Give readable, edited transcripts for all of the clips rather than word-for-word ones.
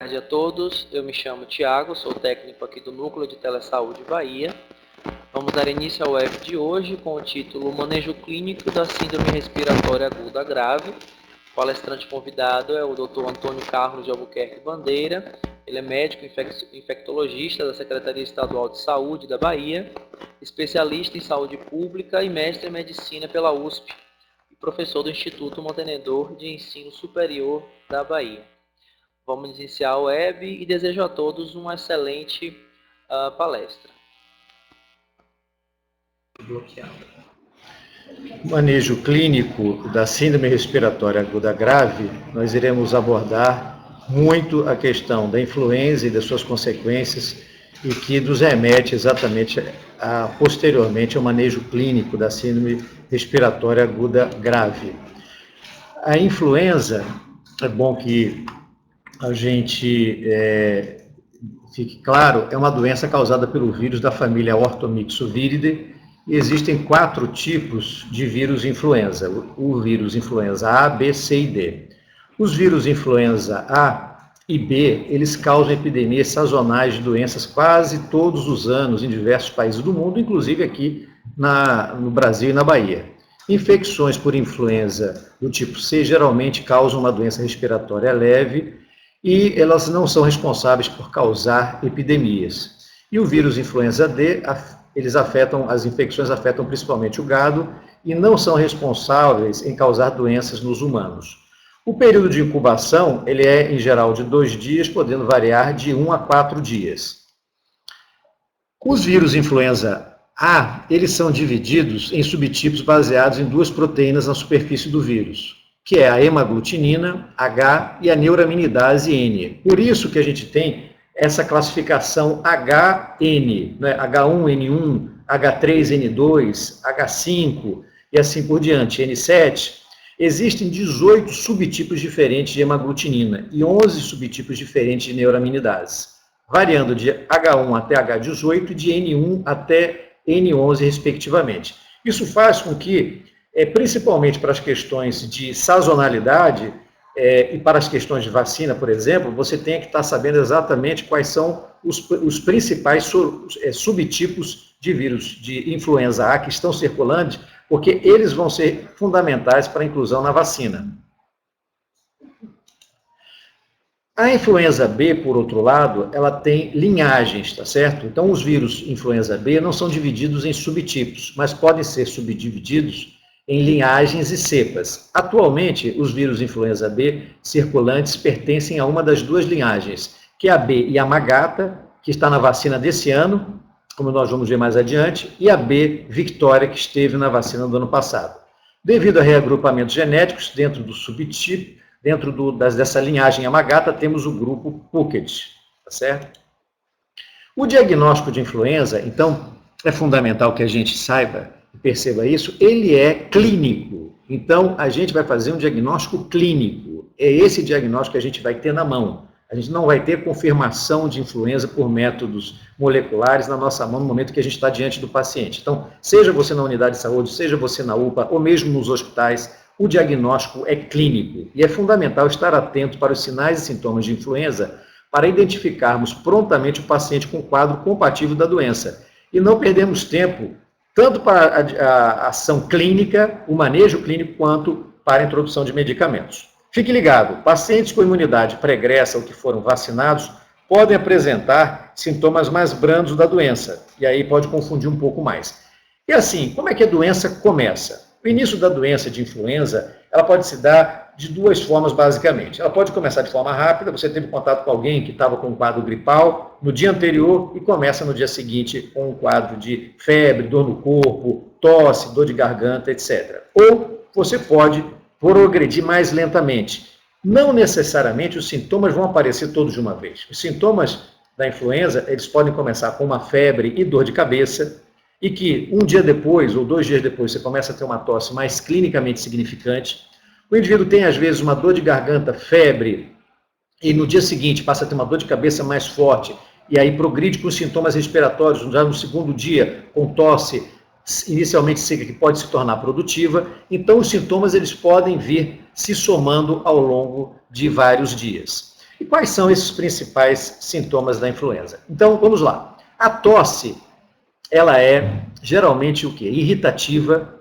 Boa tarde a todos, eu me chamo Tiago, sou técnico aqui do Núcleo de Telesaúde Bahia. Vamos dar início ao web de hoje com o título Manejo Clínico da Síndrome Respiratória Aguda Grave. O palestrante convidado é o Dr. Antônio Carlos de Albuquerque Bandeira. Ele é médico infectologista da Secretaria Estadual de Saúde da Bahia, especialista em saúde pública e mestre em medicina pela USP e professor do Instituto Mantenedor de Ensino Superior da Bahia. Vamos iniciar a web e desejo a todos uma excelente palestra. Bloqueado. Manejo clínico da síndrome respiratória aguda grave, nós iremos abordar muito a questão da influenza e das suas consequências e que nos remete exatamente posteriormente ao manejo clínico da síndrome respiratória aguda grave. A influenza, é bom que a gente fique claro, é uma doença causada pelo vírus da família Orthomyxoviridae e existem 4 tipos de vírus influenza. O vírus influenza A, B, C e D. Os vírus influenza A e B, eles causam epidemias sazonais de doenças quase todos os anos em diversos países do mundo, inclusive aqui no Brasil e na Bahia. Infecções por influenza do tipo C geralmente causam uma doença respiratória leve e elas não são responsáveis por causar epidemias. E o vírus influenza D, as infecções afetam principalmente o gado e não são responsáveis em causar doenças nos humanos. O período de incubação, ele é em geral de 2 dias, podendo variar de 1 a 4 dias. Os vírus influenza A, eles são divididos em subtipos baseados em 2 proteínas na superfície do vírus, que é a hemaglutinina, H, e a neuraminidase, N. Por isso que a gente tem essa classificação HN, né? H1N1, H3N2, H5 e assim por diante, N7. Existem 18 subtipos diferentes de hemaglutinina e 11 subtipos diferentes de neuraminidase, variando de H1 até H18 e de N1 até N11, respectivamente. Isso faz com que principalmente para as questões de sazonalidade e para as questões de vacina, por exemplo, você tem que estar sabendo exatamente quais são os principais subtipos de vírus de influenza A que estão circulando, porque eles vão ser fundamentais para a inclusão na vacina. A influenza B, por outro lado, ela tem linhagens, tá certo? Então, os vírus influenza B não são divididos em subtipos, mas podem ser subdivididos em linhagens e cepas. Atualmente, os vírus influenza B circulantes pertencem a uma das 2 linhagens, que é a B Yamagata, que está na vacina desse ano, como nós vamos ver mais adiante, e a B Victoria, que esteve na vacina do ano passado. Devido a reagrupamentos genéticos dentro do subtipo, dentro dessa linhagem Yamagata, temos o grupo Puckett, tá certo? O diagnóstico de influenza, então, é fundamental que a gente saiba perceba isso, ele é clínico. Então, a gente vai fazer um diagnóstico clínico. É esse diagnóstico que a gente vai ter na mão. A gente não vai ter confirmação de influenza por métodos moleculares na nossa mão no momento que a gente está diante do paciente. Então, seja você na unidade de saúde, seja você na UPA, ou mesmo nos hospitais, o diagnóstico é clínico. E é fundamental estar atento para os sinais e sintomas de influenza para identificarmos prontamente o paciente com quadro compatível da doença. E não perdemos tempo tanto para a ação clínica, o manejo clínico, quanto para a introdução de medicamentos. Fique ligado, pacientes com imunidade pregressa ou que foram vacinados podem apresentar sintomas mais brandos da doença, e aí pode confundir um pouco mais. E assim, como é que a doença começa? O início da doença de influenza, ela pode se dar de 2 formas, basicamente. Ela pode começar de forma rápida, você teve contato com alguém que estava com um quadro gripal no dia anterior e começa no dia seguinte com um quadro de febre, dor no corpo, tosse, dor de garganta, etc. Ou você pode progredir mais lentamente. Não necessariamente os sintomas vão aparecer todos de uma vez. Os sintomas da influenza, eles podem começar com uma febre e dor de cabeça, e que um dia depois, ou 2 dias depois, você começa a ter uma tosse mais clinicamente significante. O indivíduo tem, às vezes, uma dor de garganta, febre, e no dia seguinte passa a ter uma dor de cabeça mais forte, e aí progride com sintomas respiratórios, já no 2º dia, com tosse inicialmente seca, que pode se tornar produtiva. Então, os sintomas eles podem vir se somando ao longo de vários dias. E quais são esses principais sintomas da influenza? Então, vamos lá. A tosse, ela é geralmente o quê? Irritativa,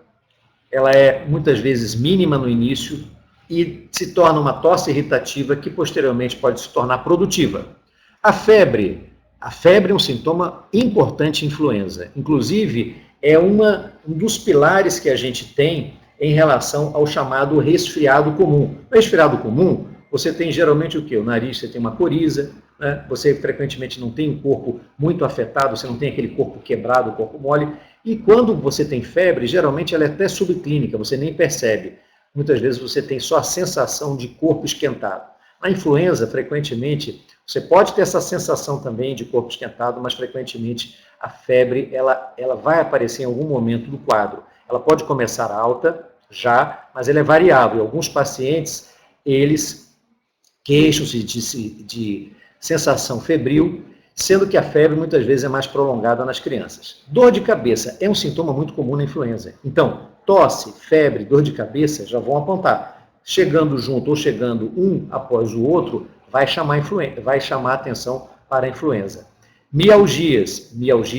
ela é muitas vezes mínima no início e se torna uma tosse irritativa que posteriormente pode se tornar produtiva. A febre é um sintoma importante em influenza. Inclusive, é um dos pilares que a gente tem em relação ao chamado resfriado comum. No resfriado comum, você tem geralmente o quê? O nariz, você tem uma coriza, né? Você frequentemente não tem um corpo muito afetado, você não tem aquele corpo quebrado, corpo mole. E quando você tem febre, geralmente ela é até subclínica, você nem percebe. Muitas vezes você tem só a sensação de corpo esquentado. Na influenza, frequentemente, você pode ter essa sensação também de corpo esquentado, mas frequentemente a febre ela vai aparecer em algum momento do quadro. Ela pode começar alta já, mas ela é variável. Alguns pacientes, eles queixam-se de sensação febril, sendo que a febre muitas vezes é mais prolongada nas crianças. Dor de cabeça é um sintoma muito comum na influenza. Então, tosse, febre, dor de cabeça já vão apontar. Chegando junto ou chegando um após o outro, vai chamar a atenção para a influenza. Mialgia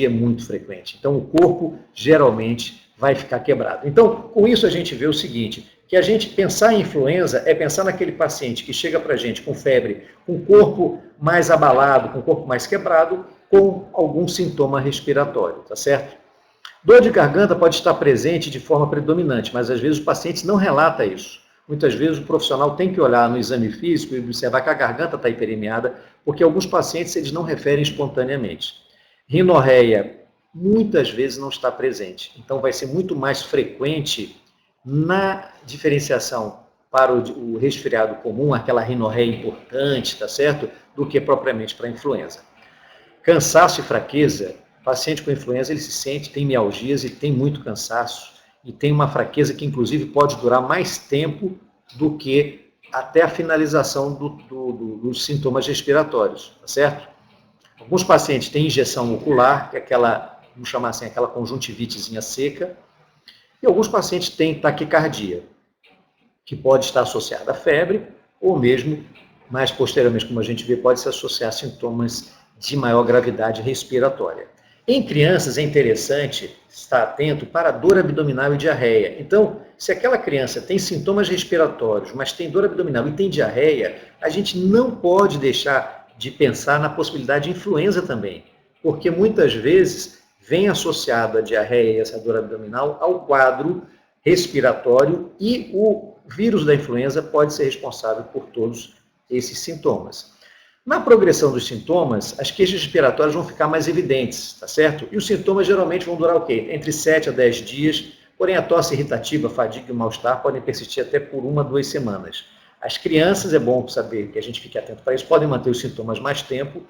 é muito frequente. Então, o corpo geralmente vai ficar quebrado. Então, com isso a gente vê o seguinte, que a gente pensar em influenza é pensar naquele paciente que chega para a gente com febre, com o corpo mais abalado, com o corpo mais quebrado, com algum sintoma respiratório, tá certo? Dor de garganta pode estar presente de forma predominante, mas às vezes o paciente não relata isso. Muitas vezes o profissional tem que olhar no exame físico e observar que a garganta está hiperemiada, porque alguns pacientes eles não referem espontaneamente. Rinorreia muitas vezes não está presente, então vai ser muito mais frequente na diferenciação para o resfriado comum, aquela rinorreia importante, tá certo? Do que propriamente para a influenza. Cansaço e fraqueza, paciente com influenza ele se sente, tem mialgias e tem muito cansaço e tem uma fraqueza que inclusive pode durar mais tempo do que até a finalização dos sintomas respiratórios, tá certo? Alguns pacientes têm injeção ocular, que é aquela, vamos chamar assim, aquela conjuntivitezinha seca, e alguns pacientes têm taquicardia, que pode estar associada à febre, ou mesmo, mais posteriormente, como a gente vê, pode se associar a sintomas de maior gravidade respiratória. Em crianças é interessante estar atento para dor abdominal e diarreia. Então, se aquela criança tem sintomas respiratórios, mas tem dor abdominal e tem diarreia, a gente não pode deixar de pensar na possibilidade de influenza também, porque muitas vezes vem associado a diarreia e essa dor abdominal ao quadro respiratório e o vírus da influenza pode ser responsável por todos esses sintomas. Na progressão dos sintomas, as queixas respiratórias vão ficar mais evidentes, tá certo? E os sintomas geralmente vão durar o quê? Entre 7 a 10 dias, porém a tosse irritativa, a fadiga e o mal-estar podem persistir até por 1 a 2 semanas. As crianças, é bom saber que a gente fique atento para isso, podem manter os sintomas mais tempo,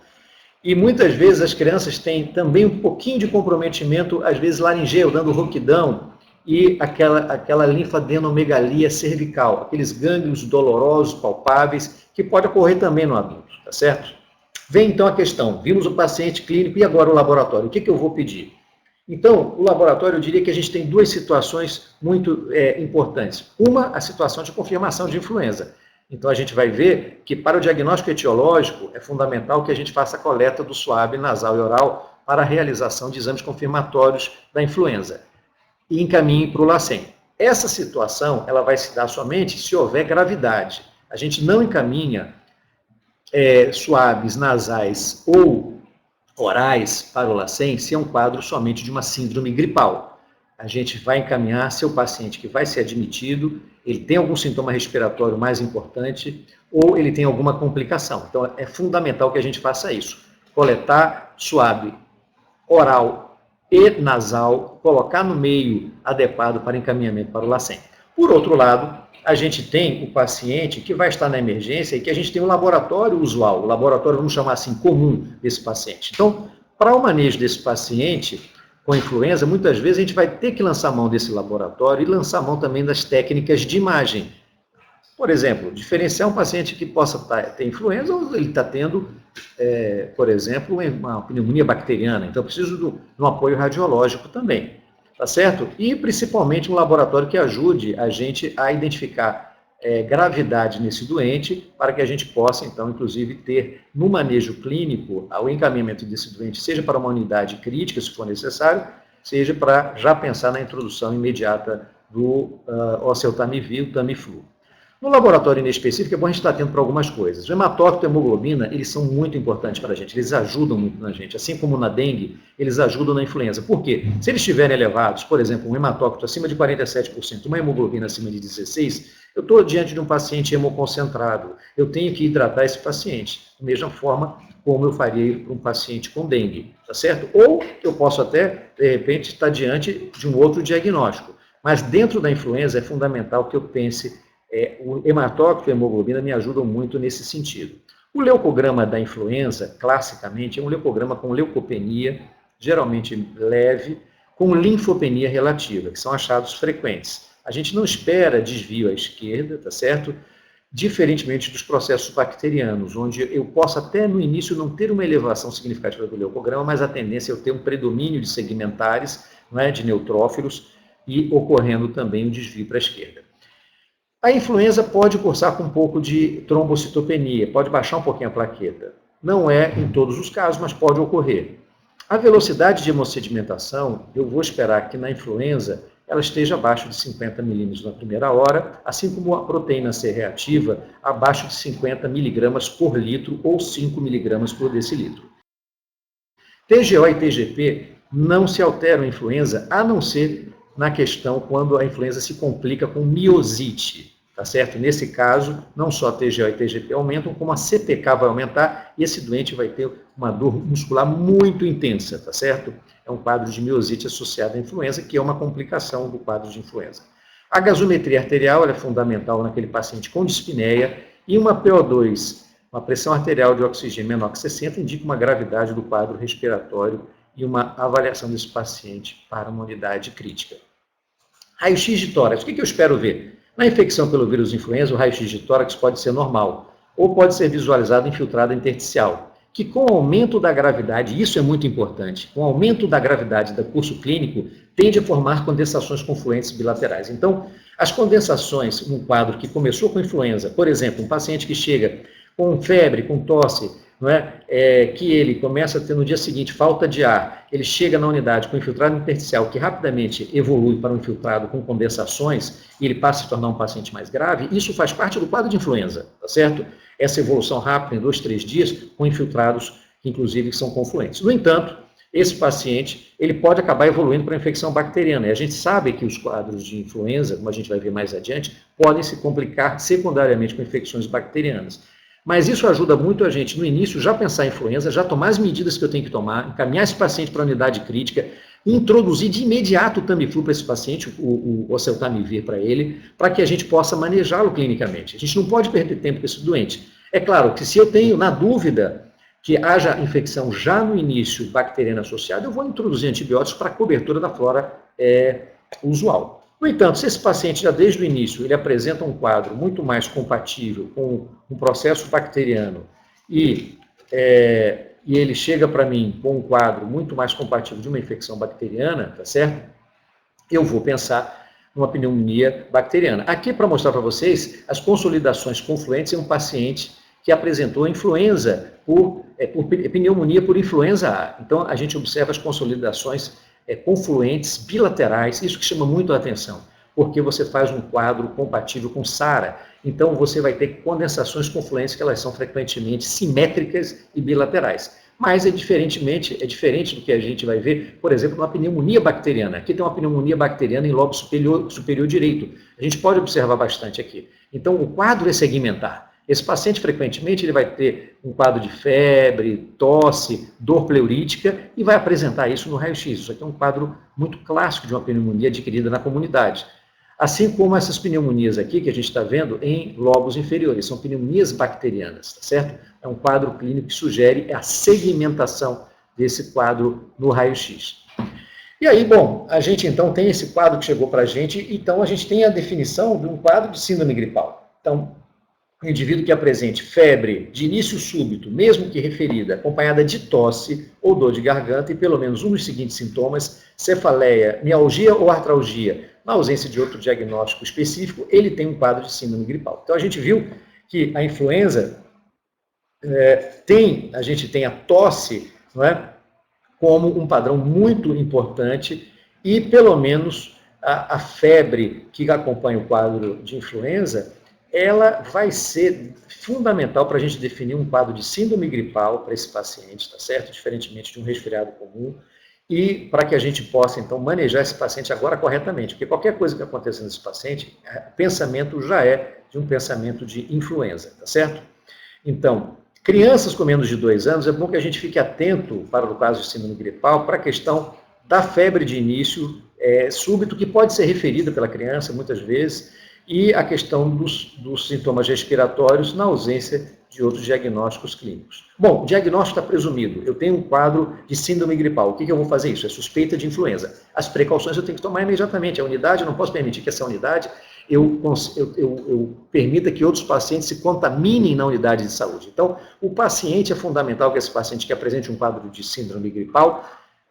e muitas vezes as crianças têm também um pouquinho de comprometimento, às vezes laringeu, dando rouquidão, e aquela linfadenomegalia cervical, aqueles gânglios dolorosos, palpáveis, que pode ocorrer também no adulto, tá certo? Vem então a questão, vimos o paciente clínico e agora o laboratório, o que eu vou pedir? Então, o laboratório, eu diria que a gente tem duas situações muito importantes. Uma, a situação de confirmação de influenza. Então, a gente vai ver que para o diagnóstico etiológico é fundamental que a gente faça a coleta do suave nasal e oral para a realização de exames confirmatórios da influenza e encaminhe para o LACEN. Essa situação ela vai se dar somente se houver gravidade. A gente não encaminha suaves, nasais ou orais para o LACEN se é um quadro somente de uma síndrome gripal. A gente vai encaminhar se o paciente que vai ser admitido, ele tem algum sintoma respiratório mais importante ou ele tem alguma complicação. Então, é fundamental que a gente faça isso. Coletar suave, oral e nasal, colocar no meio adequado para encaminhamento para o LACEN. Por outro lado, a gente tem o paciente que vai estar na emergência e que a gente tem um laboratório usual, o laboratório, vamos chamar assim, comum desse paciente. Então, para o manejo desse paciente com influenza, muitas vezes a gente vai ter que lançar mão desse laboratório e lançar mão também das técnicas de imagem. Por exemplo, diferenciar um paciente que possa ter influenza ou ele está tendo, por exemplo, uma pneumonia bacteriana. Então, preciso de um apoio radiológico também. Tá certo? E principalmente um laboratório que ajude a gente a identificar gravidade nesse doente, para que a gente possa, então, inclusive, ter no manejo clínico o encaminhamento desse doente, seja para uma unidade crítica, se for necessário, seja para já pensar na introdução imediata do oseltamivir, o Tamiflu. No laboratório inespecífico, é bom a gente estar atento para algumas coisas. O hematócrito e a hemoglobina, eles são muito importantes para a gente, eles ajudam muito na gente. Assim como na dengue, eles ajudam na influenza. Por quê? Se eles estiverem elevados, por exemplo, um hematócrito acima de 47%, uma hemoglobina acima de 16%, eu estou diante de um paciente hemoconcentrado. Eu tenho que hidratar esse paciente, da mesma forma como eu faria para um paciente com dengue, tá certo? Ou eu posso até, de repente, estar diante de um outro diagnóstico. Mas dentro da influenza é fundamental que eu pense o hematócrito e a hemoglobina me ajudam muito nesse sentido. O leucograma da influenza, classicamente, é um leucograma com leucopenia, geralmente leve, com linfopenia relativa, que são achados frequentes. A gente não espera desvio à esquerda, tá certo? Diferentemente dos processos bacterianos, onde eu posso até no início não ter uma elevação significativa do leucograma, mas a tendência é eu ter um predomínio de segmentares, não é, de neutrófilos, e ocorrendo também um desvio para a esquerda. A influenza pode cursar com um pouco de trombocitopenia, pode baixar um pouquinho a plaqueta. Não é em todos os casos, mas pode ocorrer. A velocidade de hemossedimentação, eu vou esperar que na influenza ela esteja abaixo de 50 milímetros na primeira hora, assim como a proteína C reativa abaixo de 50 miligramas por litro ou 5 miligramas por decilitro. TGO e TGP não se alteram em influenza, a não ser na questão quando a influenza se complica com miosite, tá certo? Nesse caso, não só a TGO e TGP aumentam, como a CPK vai aumentar e esse doente vai ter uma dor muscular muito intensa, tá certo? É um quadro de miosite associado à influenza, que é uma complicação do quadro de influenza. A gasometria arterial é fundamental naquele paciente com dispneia e uma PO2, uma pressão arterial de oxigênio menor que 60, indica uma gravidade do quadro respiratório e uma avaliação desse paciente para uma unidade crítica. Raio-x de tórax, o que eu espero ver? Na infecção pelo vírus influenza, o raio-x de tórax pode ser normal, ou pode ser visualizado infiltrado intersticial, que com o aumento da gravidade, isso é muito importante, com o aumento da gravidade do curso clínico, tende a formar condensações confluentes bilaterais. Então, as condensações num quadro que começou com influenza, por exemplo, um paciente que chega com febre, com tosse, não é? Que ele começa a ter no dia seguinte falta de ar, ele chega na unidade com infiltrado intersticial que rapidamente evolui para um infiltrado com condensações e ele passa a se tornar um paciente mais grave, isso faz parte do quadro de influenza, tá certo? Essa evolução rápida em 2, 3 dias com infiltrados que inclusive são confluentes. No entanto, esse paciente ele pode acabar evoluindo para infecção bacteriana e a gente sabe que os quadros de influenza, como a gente vai ver mais adiante, podem se complicar secundariamente com infecções bacterianas. Mas isso ajuda muito a gente, no início, já pensar em influenza, já tomar as medidas que eu tenho que tomar, encaminhar esse paciente para a unidade crítica, introduzir de imediato o Tamiflu para esse paciente, o oseltamivir para ele, para que a gente possa manejá-lo clinicamente. A gente não pode perder tempo com esse doente. É claro que se eu tenho, na dúvida, que haja infecção já no início bacteriana associada, eu vou introduzir antibióticos para a cobertura da flora usual. No entanto, se esse paciente já desde o início ele apresenta um quadro muito mais compatível com um processo bacteriano e ele chega para mim com um quadro muito mais compatível de uma infecção bacteriana, tá certo? Eu vou pensar numa pneumonia bacteriana. Aqui, para mostrar para vocês, as consolidações confluentes em um paciente que apresentou influenza por pneumonia por influenza A. Então, a gente observa as consolidações confluentes, bilaterais, isso que chama muito a atenção, porque você faz um quadro compatível com SARA, então você vai ter condensações confluentes que elas são frequentemente simétricas e bilaterais. Mas é diferente do que a gente vai ver, por exemplo, uma pneumonia bacteriana. Aqui tem uma pneumonia bacteriana em lobo superior direito. A gente pode observar bastante aqui. Então, o quadro é segmentar. Esse paciente, frequentemente, ele vai ter um quadro de febre, tosse, dor pleurítica e vai apresentar isso no raio-x. Isso aqui é um quadro muito clássico de uma pneumonia adquirida na comunidade. Assim como essas pneumonias aqui que a gente está vendo em lobos inferiores, são pneumonias bacterianas, tá certo? É um quadro clínico que sugere a segmentação desse quadro no raio-x. E aí, bom, a gente então tem esse quadro que chegou para a gente, então a gente tem a definição de um quadro de síndrome gripal. Então, o indivíduo que apresente febre de início súbito, mesmo que referida, acompanhada de tosse ou dor de garganta e pelo menos um dos seguintes sintomas, cefaleia, mialgia ou artralgia, na ausência de outro diagnóstico específico, ele tem um quadro de síndrome gripal. Então a gente viu que a influenza a gente tem a tosse, não é, como um padrão muito importante e, pelo menos, a febre que acompanha o quadro de influenza, ela vai ser fundamental para a gente definir um quadro de síndrome gripal para esse paciente, tá certo? Diferentemente de um resfriado comum, e para que a gente possa, então, manejar esse paciente agora corretamente, porque qualquer coisa que aconteça nesse paciente, o pensamento já é de um pensamento de influenza, tá certo? Então, crianças com menos de 2 anos, é bom que a gente fique atento para o caso de síndrome gripal, para a questão da febre de início súbito, que pode ser referida pela criança muitas vezes, e a questão dos sintomas respiratórios na ausência de outros diagnósticos clínicos. Bom, o diagnóstico está presumido. Eu tenho um quadro de síndrome gripal. O que eu vou fazer isso? É suspeita de influenza. As precauções eu tenho que tomar imediatamente. A unidade, eu não posso permitir que essa unidade eu permita que outros pacientes se contaminem na unidade de saúde. Então, o paciente, é fundamental que esse paciente que apresente um quadro de síndrome gripal,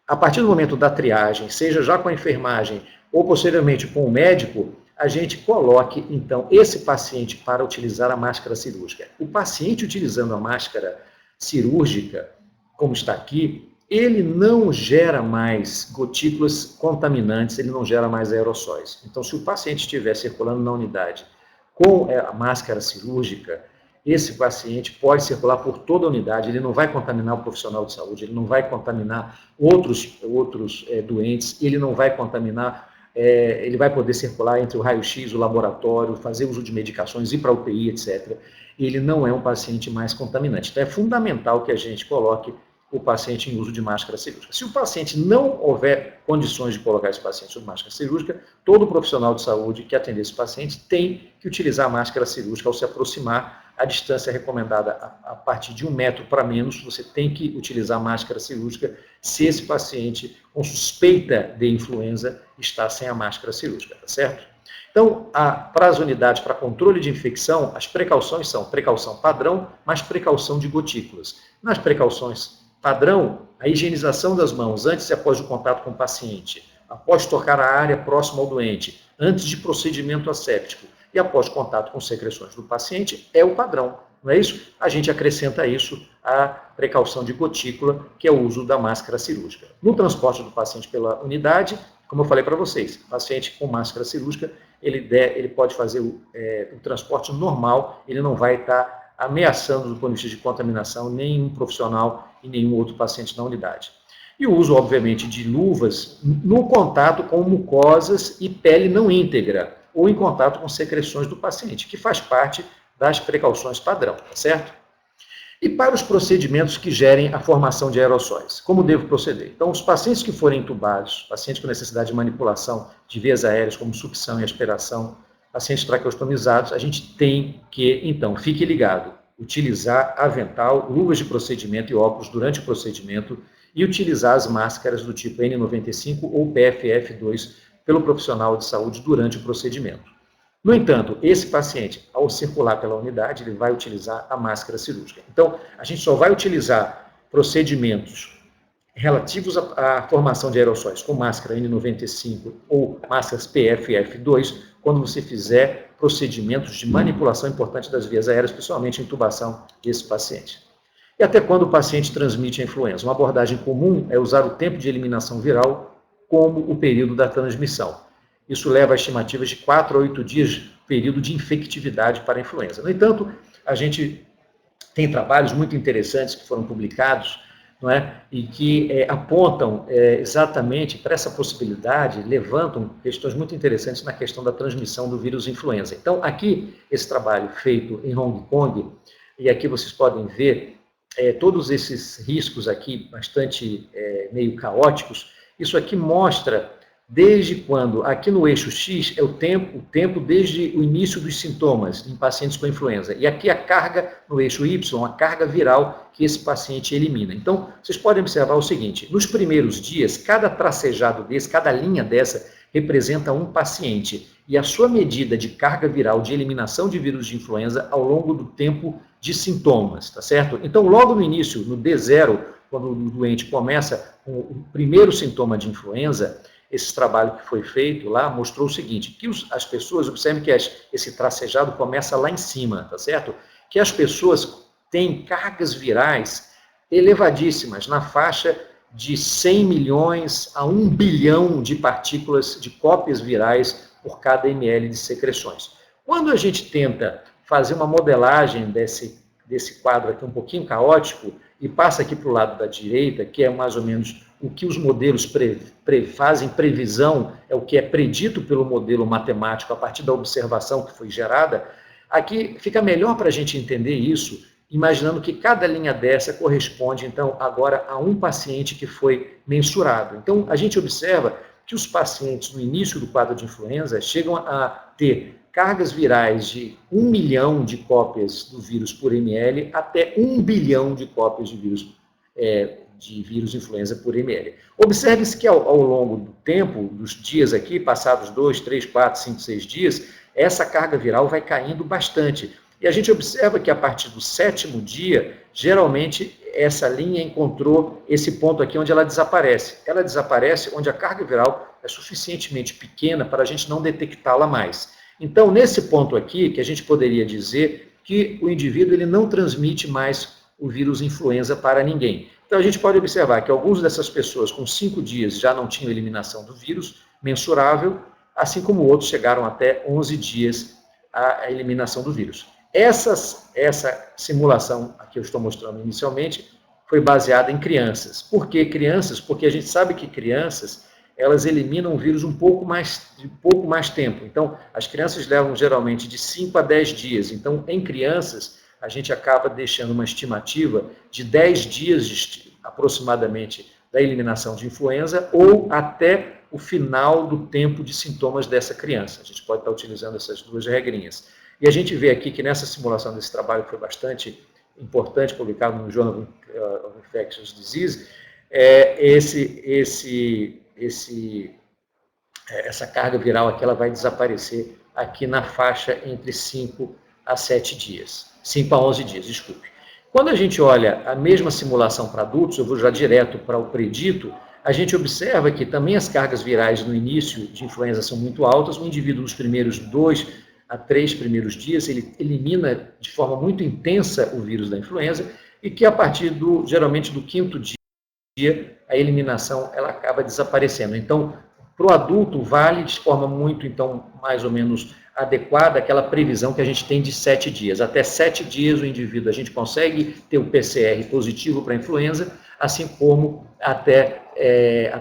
a partir do momento da triagem, seja já com a enfermagem ou posteriormente com o médico, a gente coloque, então, esse paciente para utilizar a máscara cirúrgica. O paciente utilizando a máscara cirúrgica, como está aqui, ele não gera mais gotículas contaminantes, ele não gera mais aerossóis. Então, se o paciente estiver circulando na unidade com a máscara cirúrgica, esse paciente pode circular por toda a unidade, ele não vai contaminar o profissional de saúde, ele não vai contaminar outros doentes, ele não vai contaminar, ele vai poder circular entre o raio-x, o laboratório, fazer uso de medicações, ir para a UTI, etc. Ele não é um paciente mais contaminante. Então, é fundamental que a gente coloque o paciente em uso de máscara cirúrgica. Se o paciente não houver condições de colocar esse paciente sob máscara cirúrgica, todo profissional de saúde que atender esse paciente tem que utilizar a máscara cirúrgica ao se aproximar. A distância recomendada a partir de 1 metro para menos, você tem que utilizar a máscara cirúrgica se esse paciente com suspeita de influenza está sem a máscara cirúrgica, tá certo? Então, para as unidades para controle de infecção, as precauções são precaução padrão, mais precaução de gotículas. Nas precauções padrão, a higienização das mãos antes e após o contato com o paciente, após tocar a área próxima ao doente, antes de procedimento asséptico e após contato com secreções do paciente, é o padrão, não é isso? A gente acrescenta isso à precaução de gotícula, que é o uso da máscara cirúrgica. No transporte do paciente pela unidade, como eu falei para vocês, o paciente com máscara cirúrgica, ele pode fazer o transporte normal, ele não vai estar ameaçando, do ponto de vista de contaminação, nenhum profissional e nenhum outro paciente na unidade. E o uso, obviamente, de luvas no contato com mucosas e pele não íntegra, ou em contato com secreções do paciente, que faz parte das precauções padrão, tá certo? E para os procedimentos que gerem a formação de aerossóis, como devo proceder? Então, os pacientes que forem entubados, pacientes com necessidade de manipulação de vias aéreas, como sucção e aspiração, pacientes traqueostomizados, a gente tem que, então, fique ligado, utilizar avental, luvas de procedimento e óculos durante o procedimento e utilizar as máscaras do tipo N95 ou PFF2 pelo profissional de saúde durante o procedimento. No entanto, esse paciente, ao circular pela unidade, ele vai utilizar a máscara cirúrgica. Então, a gente só vai utilizar procedimentos relativos à formação de aerossóis com máscara N95 ou máscaras PFF2 quando você fizer procedimentos de manipulação importante das vias aéreas, principalmente intubação desse paciente. E até quando o paciente transmite a influenza? Uma abordagem comum é usar o tempo de eliminação viral como o período da transmissão. Isso leva a estimativas de 4 a 8 dias, período de infectividade para a influenza. No entanto, a gente tem trabalhos muito interessantes que foram publicados, não é? E que apontam exatamente para essa possibilidade, levantam questões muito interessantes na questão da transmissão do vírus influenza. Então, aqui, esse trabalho feito em Hong Kong, e aqui vocês podem ver todos esses riscos aqui, bastante meio caóticos. Isso aqui mostra desde quando, aqui no eixo X, é o tempo desde o início dos sintomas em pacientes com influenza. E aqui a carga, no eixo Y, a carga viral que esse paciente elimina. Então, vocês podem observar o seguinte, nos primeiros dias, cada tracejado desse, cada linha dessa, representa um paciente. E a sua medida de carga viral de eliminação de vírus de influenza ao longo do tempo de sintomas, tá certo? Então, logo no início, no D0, quando o doente começa com o primeiro sintoma de influenza, esse trabalho que foi feito lá mostrou o seguinte, que as pessoas, observem que esse tracejado começa lá em cima, tá certo? Que as pessoas têm cargas virais elevadíssimas, na faixa de 100 milhões a 1 bilhão de partículas, de cópias virais por cada ml de secreções. Quando a gente tenta fazer uma modelagem desse quadro aqui um pouquinho caótico e passa aqui para o lado da direita, que é mais ou menos o que os modelos fazem previsão, é o que é predito pelo modelo matemático a partir da observação que foi gerada, aqui fica melhor para a gente entender isso, imaginando que cada linha dessa corresponde, então, agora a um paciente que foi mensurado. Então, a gente observa que os pacientes, no início do quadro de influenza, chegam a ter cargas virais de 1 milhão de cópias do vírus por ml até 1 bilhão de cópias de vírus influenza por ml. Observe-se que ao longo do tempo, dos dias aqui, passados 2, 3, 4, 5, 6 dias, essa carga viral vai caindo bastante. E a gente observa que a partir do 7º dia, geralmente essa linha encontrou esse ponto aqui onde ela desaparece. Ela desaparece onde a carga viral é suficientemente pequena para a gente não detectá-la mais. Então, nesse ponto aqui, que a gente poderia dizer que o indivíduo ele não transmite mais o vírus influenza para ninguém. Então, a gente pode observar que algumas dessas pessoas com 5 dias já não tinham eliminação do vírus mensurável, assim como outros chegaram até 11 dias a eliminação do vírus. Essa simulação que eu estou mostrando inicialmente foi baseada em crianças. Por que crianças? Porque a gente sabe que crianças elas eliminam o vírus de pouco mais tempo. Então, as crianças levam geralmente de 5 a 10 dias. Então, em crianças, a gente acaba deixando uma estimativa de 10 dias aproximadamente da eliminação de influenza ou até o final do tempo de sintomas dessa criança. A gente pode estar utilizando essas duas regrinhas. E a gente vê aqui que nessa simulação desse trabalho, que foi bastante importante, publicado no Journal of Infectious Disease, essa carga viral aqui ela vai desaparecer aqui na faixa entre 5 a 7 dias. 5 a 11 dias, desculpe. Quando a gente olha a mesma simulação para adultos, eu vou já direto para o predito, a gente observa que também as cargas virais no início de influenza são muito altas, o indivíduo nos primeiros 2 a 3 primeiros dias, ele elimina de forma muito intensa o vírus da influenza, e que a partir geralmente do 5º dia, a eliminação ela acaba desaparecendo. Então, para o adulto, vale de forma muito, então, mais ou menos adequada aquela previsão que a gente tem de 7 dias. Até 7 dias o indivíduo, a gente consegue ter o PCR positivo para a influenza, assim como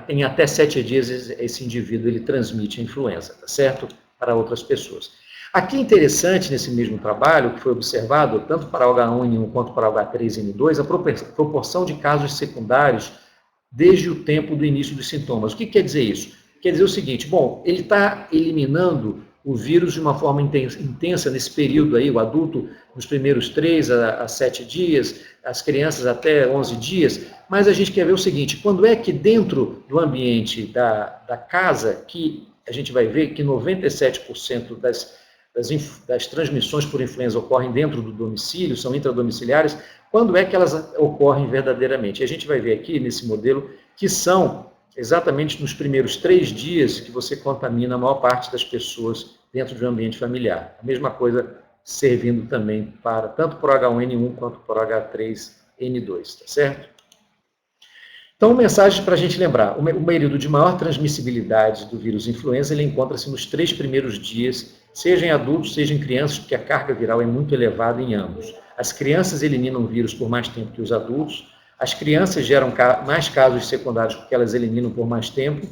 em até 7 dias esse indivíduo ele transmite a influenza, tá certo? Para outras pessoas. Aqui interessante nesse mesmo trabalho, que foi observado tanto para o H1N1 quanto para o H3N2, a proporção de casos secundários desde o tempo do início dos sintomas. O que quer dizer isso? Quer dizer o seguinte, bom, ele está eliminando o vírus de uma forma intensa nesse período aí, o adulto nos primeiros 3 a 7 dias, as crianças até 11 dias, mas a gente quer ver o seguinte, quando é que dentro do ambiente da casa, que a gente vai ver que 97% das transmissões por influenza ocorrem dentro do domicílio, são intradomiciliares, quando é que elas ocorrem verdadeiramente? A gente vai ver aqui nesse modelo que são exatamente nos primeiros 3 dias que você contamina a maior parte das pessoas dentro de um ambiente familiar. A mesma coisa servindo também tanto para o H1N1 quanto para o H3N2, tá certo? Então, mensagem para a gente lembrar, o período de maior transmissibilidade do vírus influenza, ele encontra-se nos 3 primeiros dias, seja em adultos, seja em crianças, porque a carga viral é muito elevada em ambos. As crianças eliminam o vírus por mais tempo que os adultos, as crianças geram mais casos secundários porque elas eliminam por mais tempo,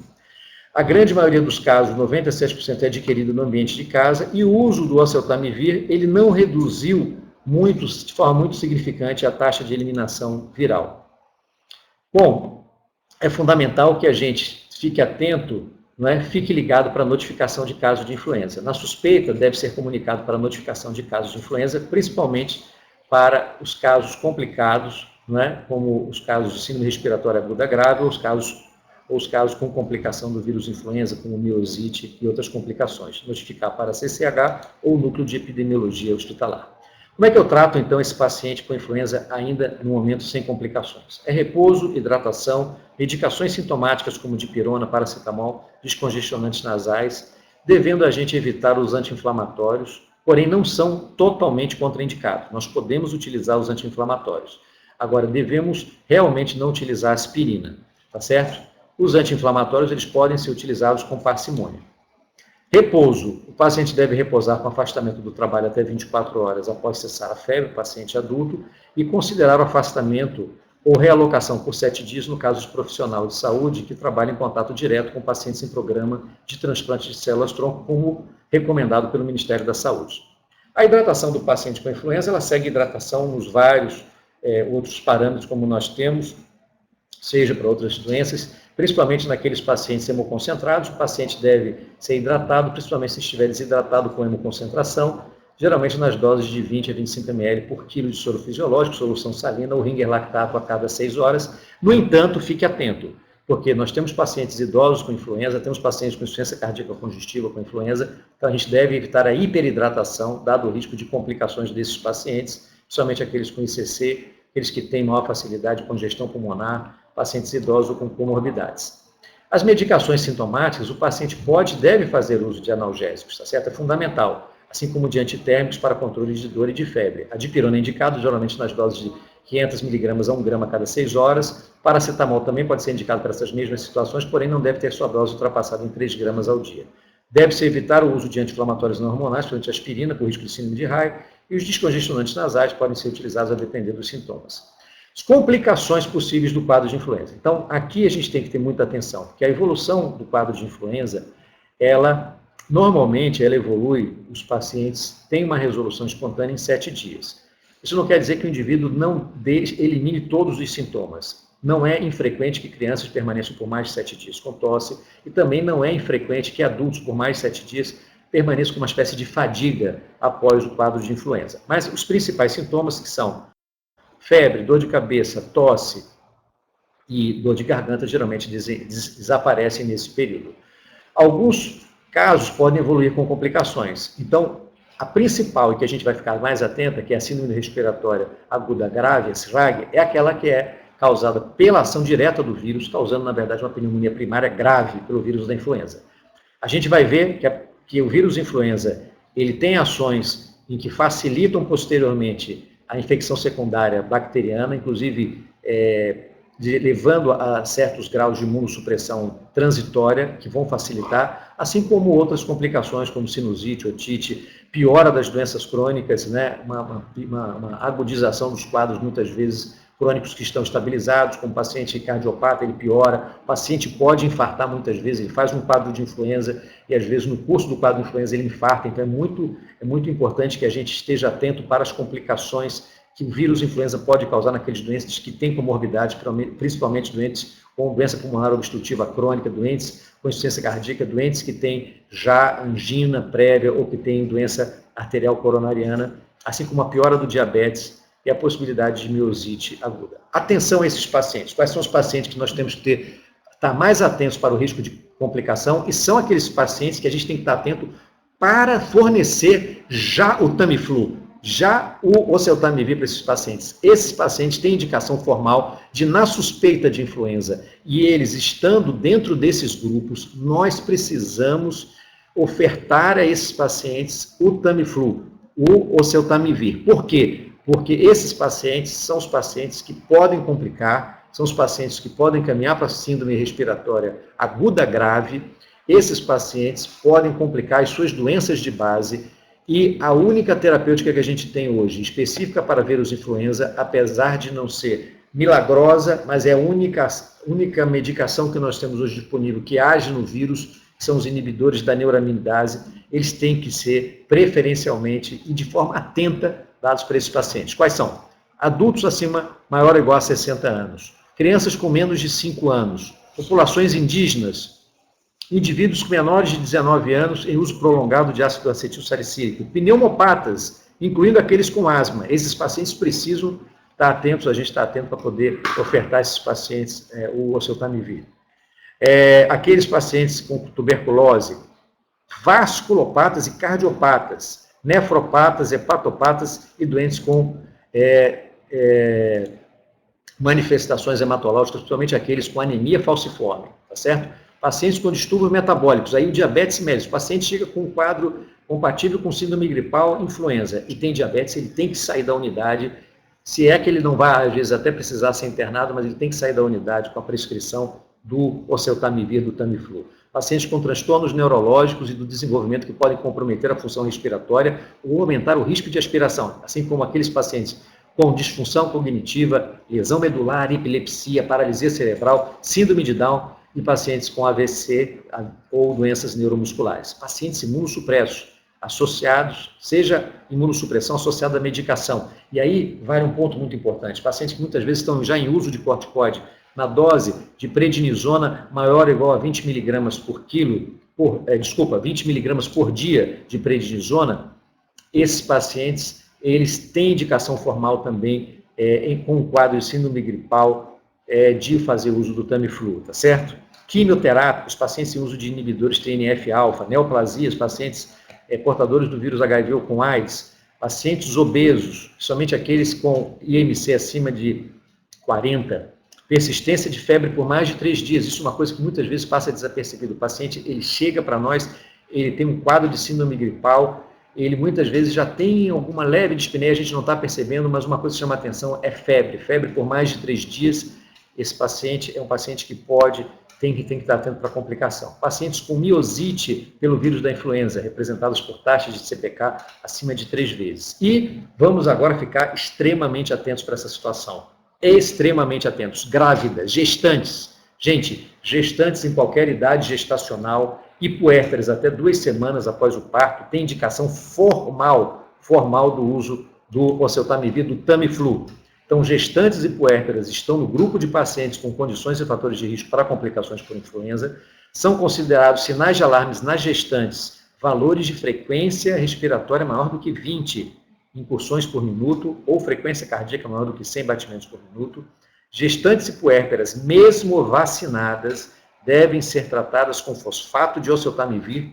a grande maioria dos casos, 97%, é adquirido no ambiente de casa, e o uso do oseltamivir, ele não reduziu de forma muito significante a taxa de eliminação viral. Bom, é fundamental que a gente fique atento, fique ligado para a notificação de casos de influenza. Na suspeita, deve ser comunicado para a notificação de casos de influenza, principalmente para os casos complicados, como os casos de síndrome respiratória aguda grave, ou os casos com complicação do vírus influenza, como miosite e outras complicações. Notificar para a CCH ou o Núcleo de Epidemiologia Hospitalar. Como é que eu trato, então, esse paciente com influenza ainda no momento sem complicações? É repouso, hidratação, medicações sintomáticas como dipirona, paracetamol, descongestionantes nasais, devendo a gente evitar os anti-inflamatórios, porém não são totalmente contraindicados. Nós podemos utilizar os anti-inflamatórios. Agora, devemos realmente não utilizar aspirina, tá certo? Os anti-inflamatórios, eles podem ser utilizados com parcimônia. Repouso. O paciente deve repousar com afastamento do trabalho até 24 horas após cessar a febre, o paciente adulto, e considerar o afastamento ou realocação por 7 dias no caso de profissional de saúde que trabalha em contato direto com pacientes em programa de transplante de células-tronco, como recomendado pelo Ministério da Saúde. A hidratação do paciente com influenza, ela segue hidratação nos vários outros parâmetros como nós temos, seja para outras doenças, principalmente naqueles pacientes hemoconcentrados. O paciente deve ser hidratado, principalmente se estiver desidratado com hemoconcentração, geralmente nas doses de 20 a 25 ml por quilo de soro fisiológico, solução salina ou ringer lactato a cada 6 horas. No entanto, fique atento, porque nós temos pacientes idosos com influenza, temos pacientes com insuficiência cardíaca congestiva com influenza, então a gente deve evitar a hiperidratação, dado o risco de complicações desses pacientes, principalmente aqueles com ICC, aqueles que têm maior facilidade de congestão pulmonar, pacientes idosos ou com comorbidades. As medicações sintomáticas, o paciente pode e deve fazer uso de analgésicos, tá certo? É fundamental, assim como de antitérmicos para controle de dor e de febre. A dipirona é indicado geralmente nas doses de 500 mg a 1 grama a cada 6 horas. Paracetamol também pode ser indicado para essas mesmas situações, porém não deve ter sua dose ultrapassada em 3 gramas ao dia. Deve-se evitar o uso de anti-inflamatórios não hormonais, principalmente aspirina, por risco de síndrome de Raynaud, e os descongestionantes nasais podem ser utilizados a depender dos sintomas. As complicações possíveis do quadro de influenza. Então, aqui a gente tem que ter muita atenção, porque a evolução do quadro de influenza, normalmente ela evolui, os pacientes têm uma resolução espontânea em 7 dias. Isso não quer dizer que o indivíduo não elimine todos os sintomas. Não é infrequente que crianças permaneçam por mais de 7 dias com tosse, e também não é infrequente que adultos por mais de 7 dias permaneçam com uma espécie de fadiga após o quadro de influenza. Mas os principais sintomas que são febre, dor de cabeça, tosse e dor de garganta geralmente desaparecem nesse período. Alguns casos podem evoluir com complicações. Então, a principal e que a gente vai ficar mais atenta, que é a síndrome respiratória aguda grave, a SRAG, é aquela que é causada pela ação direta do vírus, causando, na verdade, uma pneumonia primária grave pelo vírus da influenza. A gente vai ver que o vírus influenza, ele tem ações em que facilitam posteriormente a infecção secundária bacteriana, inclusive levando a certos graus de imunossupressão transitória, que vão facilitar, assim como outras complicações, como sinusite, otite, piora das doenças crônicas, né? uma agudização dos quadros, muitas vezes, crônicos que estão estabilizados, como o paciente cardiopata, ele piora, o paciente pode infartar muitas vezes, ele faz um quadro de influenza e às vezes no curso do quadro de influenza ele infarta, então é muito importante que a gente esteja atento para as complicações que o vírus influenza pode causar naqueles doentes que têm comorbidade, principalmente doentes com doença pulmonar obstrutiva crônica, doentes com insuficiência cardíaca, doentes que têm já angina prévia ou que têm doença arterial coronariana, assim como a piora do diabetes e a possibilidade de miosite aguda. Atenção a esses pacientes. Quais são os pacientes que nós temos que estar mais atentos para o risco de complicação? E são aqueles pacientes que a gente tem que estar atento para fornecer já o Tamiflu, já o oseltamivir para esses pacientes. Esses pacientes têm indicação formal de, na suspeita de influenza, e eles estando dentro desses grupos, nós precisamos ofertar a esses pacientes o Tamiflu, o oseltamivir. Por quê? Porque esses pacientes são os pacientes que podem complicar, são os pacientes que podem caminhar para a síndrome respiratória aguda grave. Esses pacientes podem complicar as suas doenças de base e a única terapêutica que a gente tem hoje, específica para vírus influenza, apesar de não ser milagrosa, mas é a única medicação que nós temos hoje disponível que age no vírus, que são os inibidores da neuraminidase. Eles têm que ser preferencialmente e de forma atenta dados para esses pacientes. Quais são? Adultos maior ou igual a 60 anos, crianças com menos de 5 anos, populações indígenas, indivíduos com menores de 19 anos em uso prolongado de ácido acetil salicílico, pneumopatas, incluindo aqueles com asma. Esses pacientes precisam estar atentos, a gente está atento para poder ofertar a esses pacientes o oseltamivir. Aqueles pacientes com tuberculose, vasculopatas e cardiopatas, nefropatas, hepatopatas e doentes com manifestações hematológicas, principalmente aqueles com anemia falciforme, tá certo? Pacientes com distúrbios metabólicos, aí o diabetes mellitus, o paciente chega com um quadro compatível com síndrome gripal, influenza, e tem diabetes, ele tem que sair da unidade, se é que ele não vai, às vezes, até precisar ser internado, mas ele tem que sair da unidade com a prescrição do oseltamivir, do Tamiflu. Pacientes com transtornos neurológicos e do desenvolvimento que podem comprometer a função respiratória ou aumentar o risco de aspiração, assim como aqueles pacientes com disfunção cognitiva, lesão medular, epilepsia, paralisia cerebral, síndrome de Down e pacientes com AVC ou doenças neuromusculares. Pacientes imunossupressos, associados, seja imunossupressão associada à medicação. E aí vai um ponto muito importante, pacientes que muitas vezes estão já em uso de corticoide, na dose de prednisona maior ou igual a 20 miligramas por quilo, 20 miligramas por dia de prednisona, esses pacientes, eles têm indicação formal também, com o quadro de síndrome gripal, de fazer uso do Tamiflu, tá certo? Quimioterápicos, pacientes em uso de inibidores TNF-alfa, neoplasias, pacientes portadores do vírus HIV ou com AIDS, pacientes obesos, somente aqueles com IMC acima de 40, persistência de febre por mais de 3 dias, isso é uma coisa que muitas vezes passa desapercebido. O paciente, ele chega para nós, ele tem um quadro de síndrome gripal, ele muitas vezes já tem alguma leve dispneia, a gente não está percebendo, mas uma coisa que chama a atenção é febre por mais de 3 dias, esse paciente é um paciente que tem que estar atento para complicação. Pacientes com miosite pelo vírus da influenza, representados por taxas de CPK acima de 3 vezes. E vamos agora ficar extremamente atentos para essa situação. Extremamente atentos. Grávidas, gestantes. Gente, gestantes em qualquer idade gestacional e puérperas até 2 semanas após o parto, tem indicação formal do uso do oseltamivir, do Tamiflu. Então, gestantes e puérperas estão no grupo de pacientes com condições e fatores de risco para complicações por influenza. São considerados sinais de alarmes nas gestantes, valores de frequência respiratória maior do que 20 incursões por minuto ou frequência cardíaca maior do que 100 batimentos por minuto. Gestantes e puérperas, mesmo vacinadas, devem ser tratadas com fosfato de oseltamivir,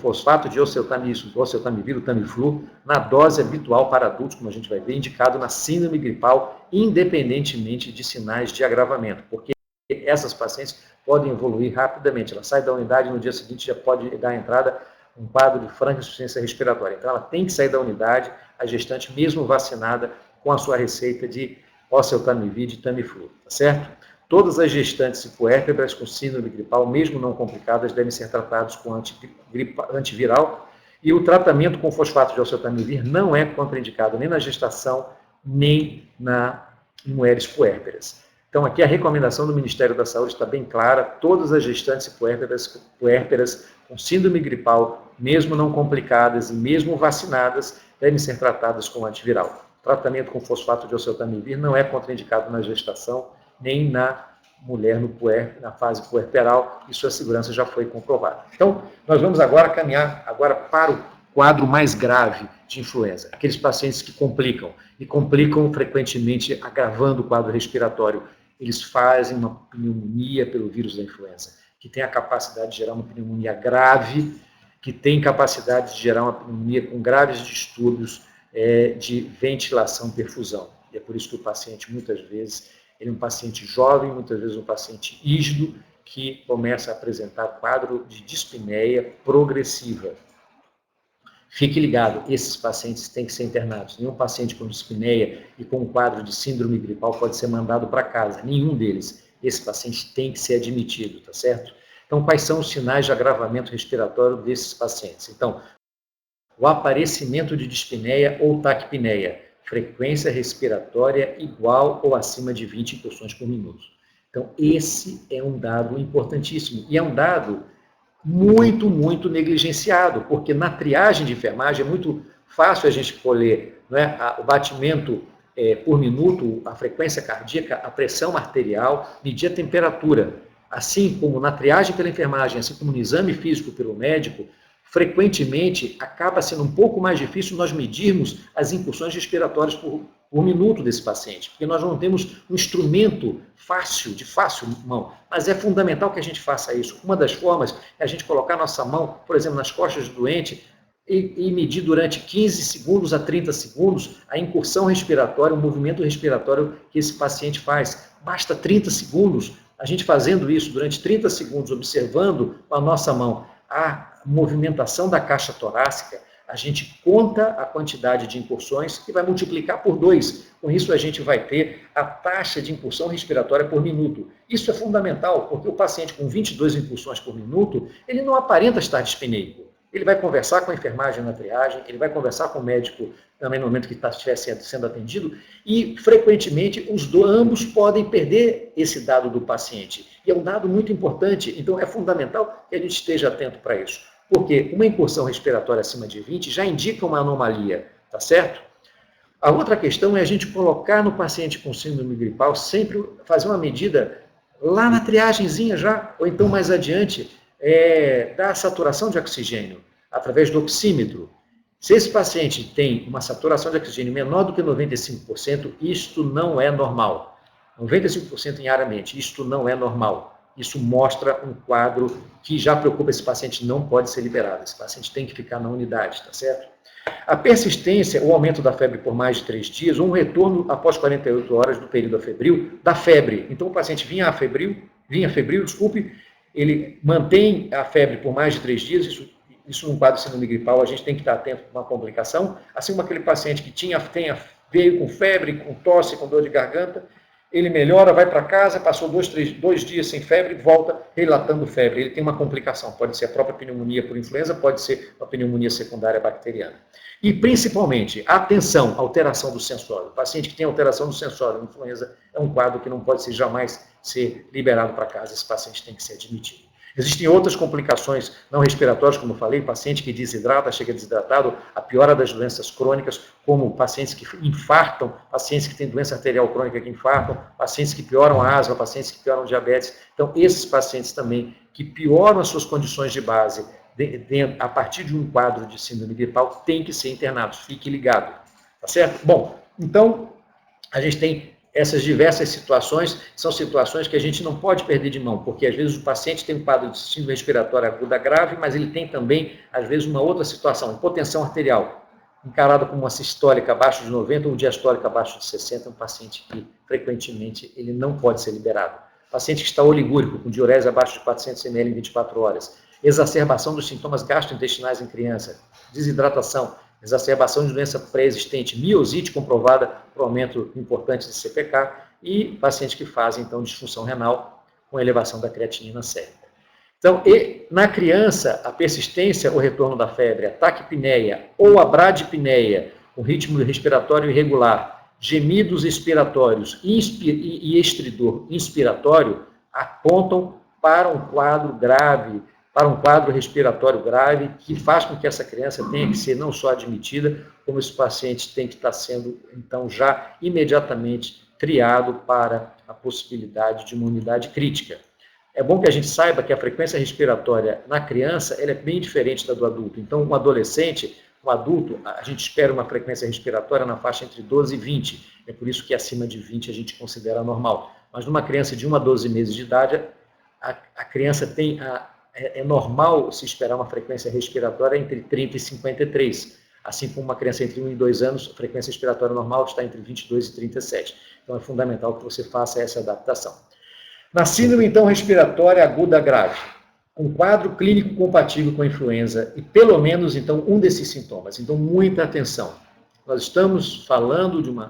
fosfato de oseltamivir, o Tamiflu, na dose habitual para adultos, como a gente vai ver, indicado na síndrome gripal, independentemente de sinais de agravamento, porque essas pacientes podem evoluir rapidamente. Ela sai da unidade e no dia seguinte já pode dar entrada um quadro de franca insuficiência respiratória. Então ela tem que sair da unidade, a gestante mesmo vacinada, com a sua receita de oseltamivir, de Tamiflu, tá certo? Todas as gestantes e puérperas com síndrome gripal, mesmo não complicadas, devem ser tratadas com antiviral, e o tratamento com fosfato de oseltamivir não é contraindicado nem na gestação, nem em mulheres puérperas. Então, aqui a recomendação do Ministério da Saúde está bem clara, todas as gestantes e puérperas com síndrome gripal, mesmo não complicadas e mesmo vacinadas, devem ser tratadas com antiviral. Tratamento com fosfato de oseltamivir não é contraindicado na gestação, nem na mulher na fase puerperal, e sua segurança já foi comprovada. Então, nós vamos agora caminhar para o quadro mais grave de influenza, aqueles pacientes que complicam frequentemente agravando o quadro respiratório. Eles fazem uma pneumonia pelo vírus da influenza, que tem a capacidade de gerar uma pneumonia grave, que tem capacidade de gerar uma pneumonia com graves distúrbios de ventilação e perfusão. E é por isso que o paciente, muitas vezes, ele é um paciente jovem, muitas vezes um paciente rígido, que começa a apresentar quadro de dispneia progressiva. Fique ligado, esses pacientes têm que ser internados. Nenhum paciente com dispneia e com um quadro de síndrome gripal pode ser mandado para casa, nenhum deles. Esse paciente tem que ser admitido, tá certo? Então, quais são os sinais de agravamento respiratório desses pacientes? Então, o aparecimento de dispneia ou taquipneia, frequência respiratória igual ou acima de 20 incursões por minuto. Então, esse é um dado importantíssimo, e é um dado muito, muito negligenciado, porque na triagem de enfermagem é muito fácil a gente colher, não é, o batimento por minuto, a frequência cardíaca, a pressão arterial, medir a temperatura. Assim como na triagem pela enfermagem, assim como no exame físico pelo médico, frequentemente acaba sendo um pouco mais difícil nós medirmos as incursões respiratórias por minuto desse paciente, porque nós não temos um instrumento de fácil mão, mas é fundamental que a gente faça isso. Uma das formas é a gente colocar nossa mão, por exemplo, nas costas do doente, e medir durante 15 segundos a 30 segundos a incursão respiratória, o movimento respiratório que esse paciente faz. Basta 30 segundos, a gente fazendo isso durante 30 segundos, observando com a nossa mão a movimentação da caixa torácica, a gente conta a quantidade de incursões e vai multiplicar por 2. Com isso, a gente vai ter a taxa de incursão respiratória por minuto. Isso é fundamental, porque o paciente com 22 incursões por minuto, ele não aparenta estar dispneico. Ele vai conversar com a enfermagem na triagem, ele vai conversar com o médico também no momento que estiver sendo atendido, e, frequentemente, ambos podem perder esse dado do paciente. E é um dado muito importante, então é fundamental que a gente esteja atento para isso. Porque uma incursão respiratória acima de 20 já indica uma anomalia, tá certo? A outra questão é a gente colocar no paciente com síndrome gripal, sempre fazer uma medida lá na triagenzinha já, ou então mais adiante, da saturação de oxigênio, através do oxímetro. Se esse paciente tem uma saturação de oxigênio menor do que 95%, isto não é normal. 95% em área ambiente, isto não é normal. Isso mostra um quadro que já preocupa esse paciente, não pode ser liberado. Esse paciente tem que ficar na unidade, tá certo? A persistência, o aumento da febre por mais de 3 dias, ou um retorno após 48 horas do período afebril, da febre. Então, o paciente vinha febril, ele mantém a febre por mais de 3 dias, isso num quadro de síndrome gripal, a gente tem que estar atento com uma complicação, assim como aquele paciente que veio com febre, com tosse, com dor de garganta, ele melhora, vai para casa, passou 2 dias sem febre, volta relatando febre. Ele tem uma complicação, pode ser a própria pneumonia por influenza, pode ser uma pneumonia secundária bacteriana. E, principalmente, atenção, alteração do sensório. O paciente que tem alteração do sensório, influenza, é um quadro que não pode jamais ser liberado para casa, esse paciente tem que ser admitido. Existem outras complicações não respiratórias, como eu falei, paciente que desidrata, chega desidratado, a piora das doenças crônicas, como pacientes que infartam, pacientes que têm doença arterial crônica que infartam, pacientes que pioram a asma, pacientes que pioram diabetes. Então, esses pacientes também que pioram as suas condições de base a partir de um quadro de síndrome gripal, têm que ser internados. Fique ligado. Tá certo? Bom, então, a gente tem essas diversas situações, são situações que a gente não pode perder de mão, porque às vezes o paciente tem um quadro de síndrome respiratória aguda grave, mas ele tem também, às vezes, uma outra situação, hipotensão arterial, encarada como uma sistólica abaixo de 90 ou diastólica abaixo de 60, um paciente que, frequentemente, ele não pode ser liberado. Paciente que está oligúrico, com diurese abaixo de 400 ml em 24 horas, exacerbação dos sintomas gastrointestinais em criança, desidratação, exacerbação de doença pré-existente, miosite comprovada por aumento importante de CPK e pacientes que fazem, então, disfunção renal com elevação da creatinina sérica. Então, na criança, a persistência ou retorno da febre, a taquipneia ou a bradipneia, com ritmo respiratório irregular, gemidos expiratórios e estridor inspiratório, apontam para um quadro grave, para um quadro respiratório grave, que faz com que essa criança tenha que ser não só admitida, como esse paciente tem que estar sendo, então, já imediatamente triado para a possibilidade de uma unidade crítica. É bom que a gente saiba que a frequência respiratória na criança ela é bem diferente da do adulto. Então, um adolescente, um adulto, a gente espera uma frequência respiratória na faixa entre 12 e 20. É por isso que acima de 20 a gente considera normal. Mas numa criança de 1 a 12 meses de idade, a criança tem é normal se esperar uma frequência respiratória entre 30 e 53. Assim como uma criança entre 1 e 2 anos, a frequência respiratória normal está entre 22 e 37. Então, é fundamental que você faça essa adaptação. Na síndrome, então, respiratória aguda grave, um quadro clínico compatível com a influenza e, pelo menos, então, um desses sintomas. Então, muita atenção. Nós estamos falando de um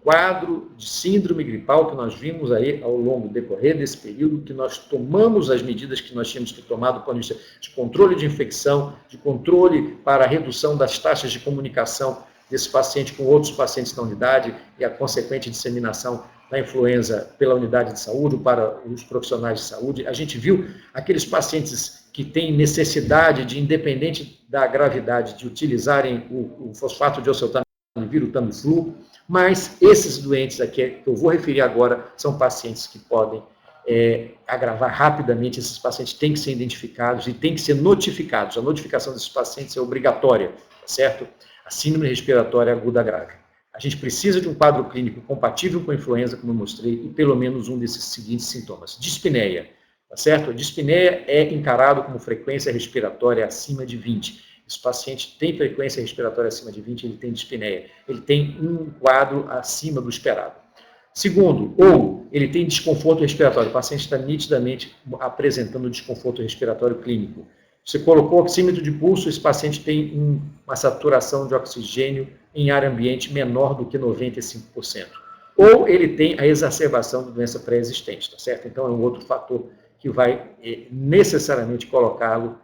quadro de síndrome gripal que nós vimos aí ao longo do decorrer desse período, que nós tomamos as medidas que nós tínhamos que tomar do ponto de vista de controle de infecção, de controle para a redução das taxas de comunicação desse paciente com outros pacientes da unidade e a consequente disseminação da influenza pela unidade de saúde, para os profissionais de saúde. A gente viu aqueles pacientes que têm necessidade de, independente da gravidade, de utilizarem o fosfato de oseltamivir, o Tamiflu, mas esses doentes aqui que eu vou referir agora são pacientes que podem agravar rapidamente. Esses pacientes têm que ser identificados e têm que ser notificados. A notificação desses pacientes é obrigatória, certo? A síndrome respiratória aguda grave. A gente precisa de um quadro clínico compatível com a influenza, como eu mostrei, e pelo menos um desses seguintes sintomas. Dispneia, tá certo? A dispneia é encarado como frequência respiratória acima de 20. esse paciente tem frequência respiratória acima de 20, ele tem dispneia, ele tem um quadro acima do esperado. Segundo, ou ele tem desconforto respiratório, o paciente está nitidamente apresentando desconforto respiratório clínico. Você colocou oxímetro de pulso, esse paciente tem uma saturação de oxigênio em ar ambiente menor do que 95%. Ou ele tem a exacerbação de doença pré-existente, tá certo? Então é um outro fator que vai necessariamente colocá-lo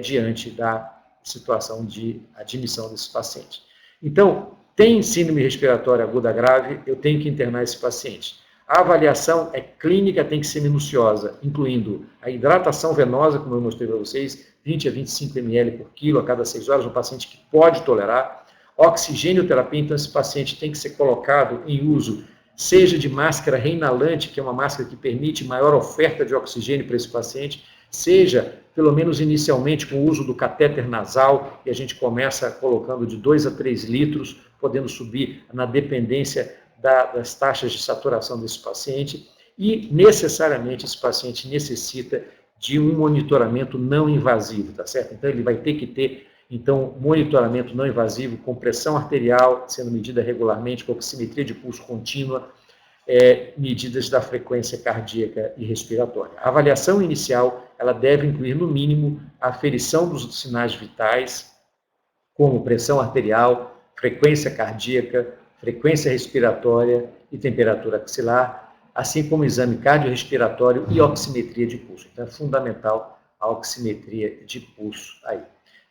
diante da situação de admissão desse paciente. Então, tem síndrome respiratória aguda grave, eu tenho que internar esse paciente. A avaliação clínica, tem que ser minuciosa, incluindo a hidratação venosa, como eu mostrei para vocês, 20 a 25 ml por quilo a cada 6 horas, um paciente que pode tolerar. Oxigênio-terapia, então esse paciente tem que ser colocado em uso, seja de máscara reinalante, que é uma máscara que permite maior oferta de oxigênio para esse paciente, seja, pelo menos inicialmente, com o uso do catéter nasal, e a gente começa colocando de 2 a 3 litros, podendo subir na dependência das taxas de saturação desse paciente, e necessariamente esse paciente necessita de um monitoramento não invasivo, tá certo? Então ele vai ter que ter, monitoramento não invasivo com pressão arterial sendo medida regularmente, com oximetria de pulso contínua, medidas da frequência cardíaca e respiratória. A avaliação inicial, ela deve incluir, no mínimo, a aferição dos sinais vitais, como pressão arterial, frequência cardíaca, frequência respiratória e temperatura axilar, assim como exame cardiorrespiratório e oximetria de pulso. Então, é fundamental a oximetria de pulso aí.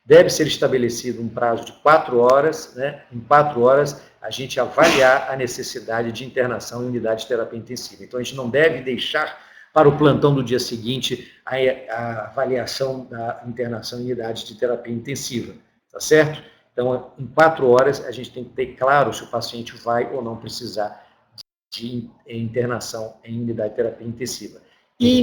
Deve ser estabelecido um prazo de 4 horas, né? Em 4 horas, a gente avaliar a necessidade de internação em unidade de terapia intensiva. Então, a gente não deve deixar para o plantão do dia seguinte a avaliação da internação em unidade de terapia intensiva, tá certo? Então, em 4 horas, a gente tem que ter claro se o paciente vai ou não precisar de internação em unidade de terapia intensiva. E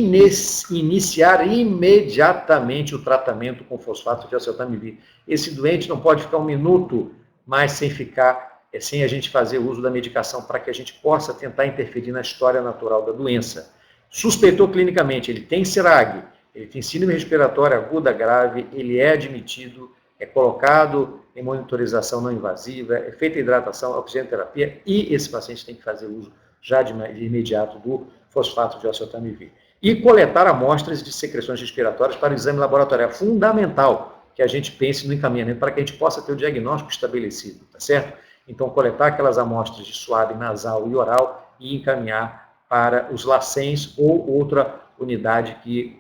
iniciar imediatamente o tratamento com fosfato de oseltamivir. Esse doente não pode ficar um minuto mais sem a gente fazer uso da medicação, para que a gente possa tentar interferir na história natural da doença. Suspeitou clinicamente, ele tem CIRAG, ele tem síndrome respiratória aguda grave, ele é admitido, é colocado em monitorização não invasiva, é feita hidratação, oxigenoterapia, e esse paciente tem que fazer uso já de imediato do fosfato de oseltamivir. E coletar amostras de secreções respiratórias para o exame laboratorial. É fundamental que a gente pense no encaminhamento para que a gente possa ter o diagnóstico estabelecido, tá certo? Então, coletar aquelas amostras de suave, nasal e oral e encaminhar para os LACENS ou outra unidade que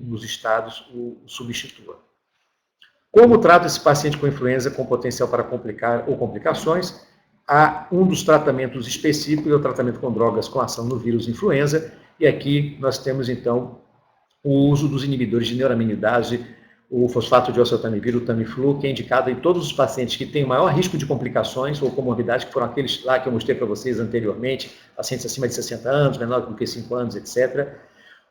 nos estados o substitua. Como trata esse paciente com influenza com potencial para complicar ou complicações? Há um dos tratamentos específicos, é o tratamento com drogas com ação no vírus influenza, e aqui nós temos, então, o uso dos inibidores de neuraminidase, o fosfato de oseltamivir, o Tamiflu, que é indicado em todos os pacientes que têm maior risco de complicações ou comorbidades, que foram aqueles lá que eu mostrei para vocês anteriormente, pacientes acima de 60 anos, menor do que 5 anos, etc.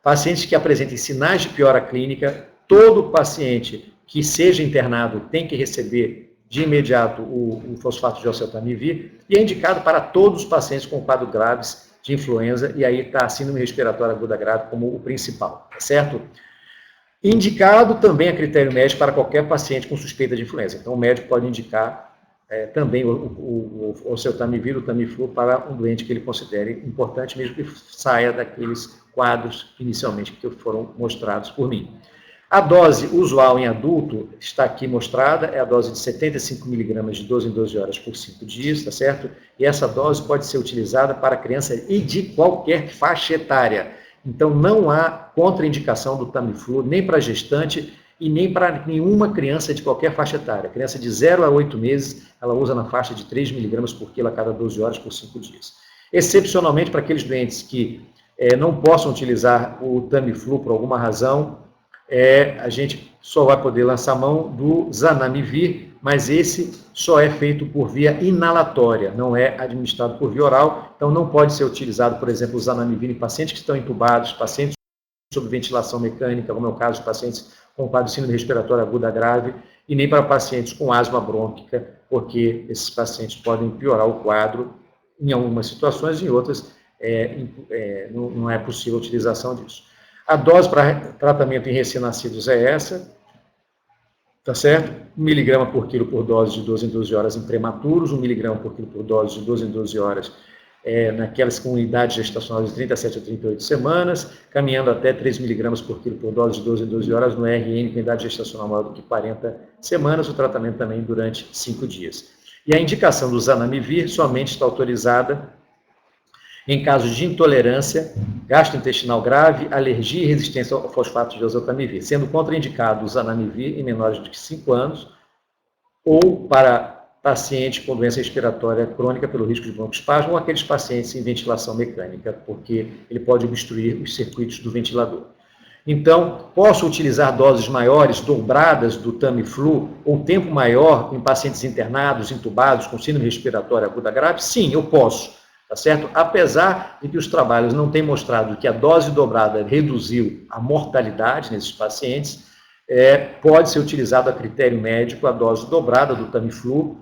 Pacientes que apresentem sinais de piora clínica, todo paciente que seja internado tem que receber de imediato o fosfato de oseltamivir, e é indicado para todos os pacientes com quadros graves de influenza, e aí está a síndrome respiratória aguda grave como o principal, tá certo? Indicado também a critério médico para qualquer paciente com suspeita de influenza. Então, o médico pode indicar também o oseltamivir, o Tamiflu, para um doente que ele considere importante, mesmo que saia daqueles quadros inicialmente que foram mostrados por mim. A dose usual em adulto está aqui mostrada, é a dose de 75 mg de 12 em 12 horas por 5 dias, tá certo? E essa dose pode ser utilizada para criança e de qualquer faixa etária. Então, não há contraindicação do Tamiflu, nem para gestante e nem para nenhuma criança de qualquer faixa etária. Criança de 0 a 8 meses, ela usa na faixa de 3 mg por quilo a cada 12 horas por 5 dias. Excepcionalmente, para aqueles doentes que não possam utilizar o Tamiflu por alguma razão, a gente só vai poder lançar mão do Zanamivir, mas esse só é feito por via inalatória, não é administrado por via oral, então não pode ser utilizado, por exemplo, o Zanamivir em pacientes que estão entubados, pacientes sob ventilação mecânica, como é o caso de pacientes com quadro de síndrome respiratória aguda grave, e nem para pacientes com asma brônquica, porque esses pacientes podem piorar o quadro em algumas situações, em outras não é possível a utilização disso. A dose para tratamento em recém-nascidos é essa, tá certo? 1 miligrama por quilo por dose de 12 em 12 horas em prematuros, 1 miligrama por quilo por dose de 12 em 12 horas naquelas com idade gestacional de 37 a 38 semanas, caminhando até 3 miligramas por quilo por dose de 12 em 12 horas no RN com idade gestacional maior do que 40 semanas, o tratamento também durante 5 dias. E a indicação do Zanamivir somente está autorizada em casos de intolerância gastrointestinal grave, alergia e resistência ao fosfato de oseltamivir, sendo contraindicado o Zanamivir em menores de 5 anos ou para paciente com doença respiratória crônica pelo risco de broncoespasmo ou aqueles pacientes em ventilação mecânica, porque ele pode obstruir os circuitos do ventilador. Então, posso utilizar doses maiores, dobradas do Tamiflu, ou tempo maior em pacientes internados, intubados, com síndrome respiratória aguda grave? Sim, eu posso, tá certo? Apesar de que os trabalhos não têm mostrado que a dose dobrada reduziu a mortalidade nesses pacientes, pode ser utilizado a critério médico a dose dobrada do Tamiflu,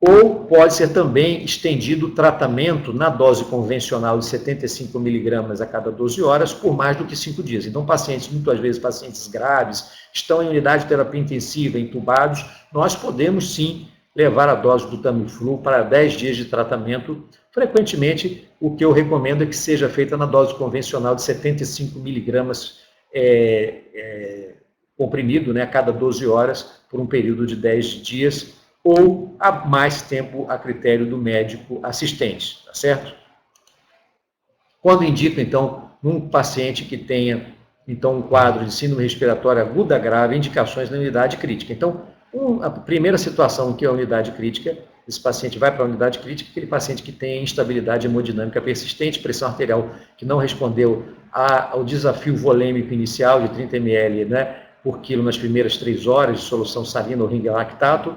ou pode ser também estendido o tratamento na dose convencional de 75 miligramas a cada 12 horas por mais do que 5 dias. Então, pacientes, muitas vezes pacientes graves, estão em unidade de terapia intensiva, entubados, nós podemos sim levar a dose do Tamiflu para 10 dias de tratamento. Frequentemente, o que eu recomendo é que seja feita na dose convencional de 75 miligramas comprimido, a cada 12 horas, por um período de 10 dias, ou a mais tempo a critério do médico assistente, tá certo? Quando indico, então, um paciente que tenha, então, um quadro de síndrome respiratória aguda grave, indicações na unidade crítica. Então, a primeira situação que é a unidade crítica, esse paciente vai para a unidade crítica, aquele paciente que tem instabilidade hemodinâmica persistente, pressão arterial que não respondeu ao desafio volêmico inicial de 30 ml, por quilo nas primeiras 3 horas de solução salina ou ringalactato,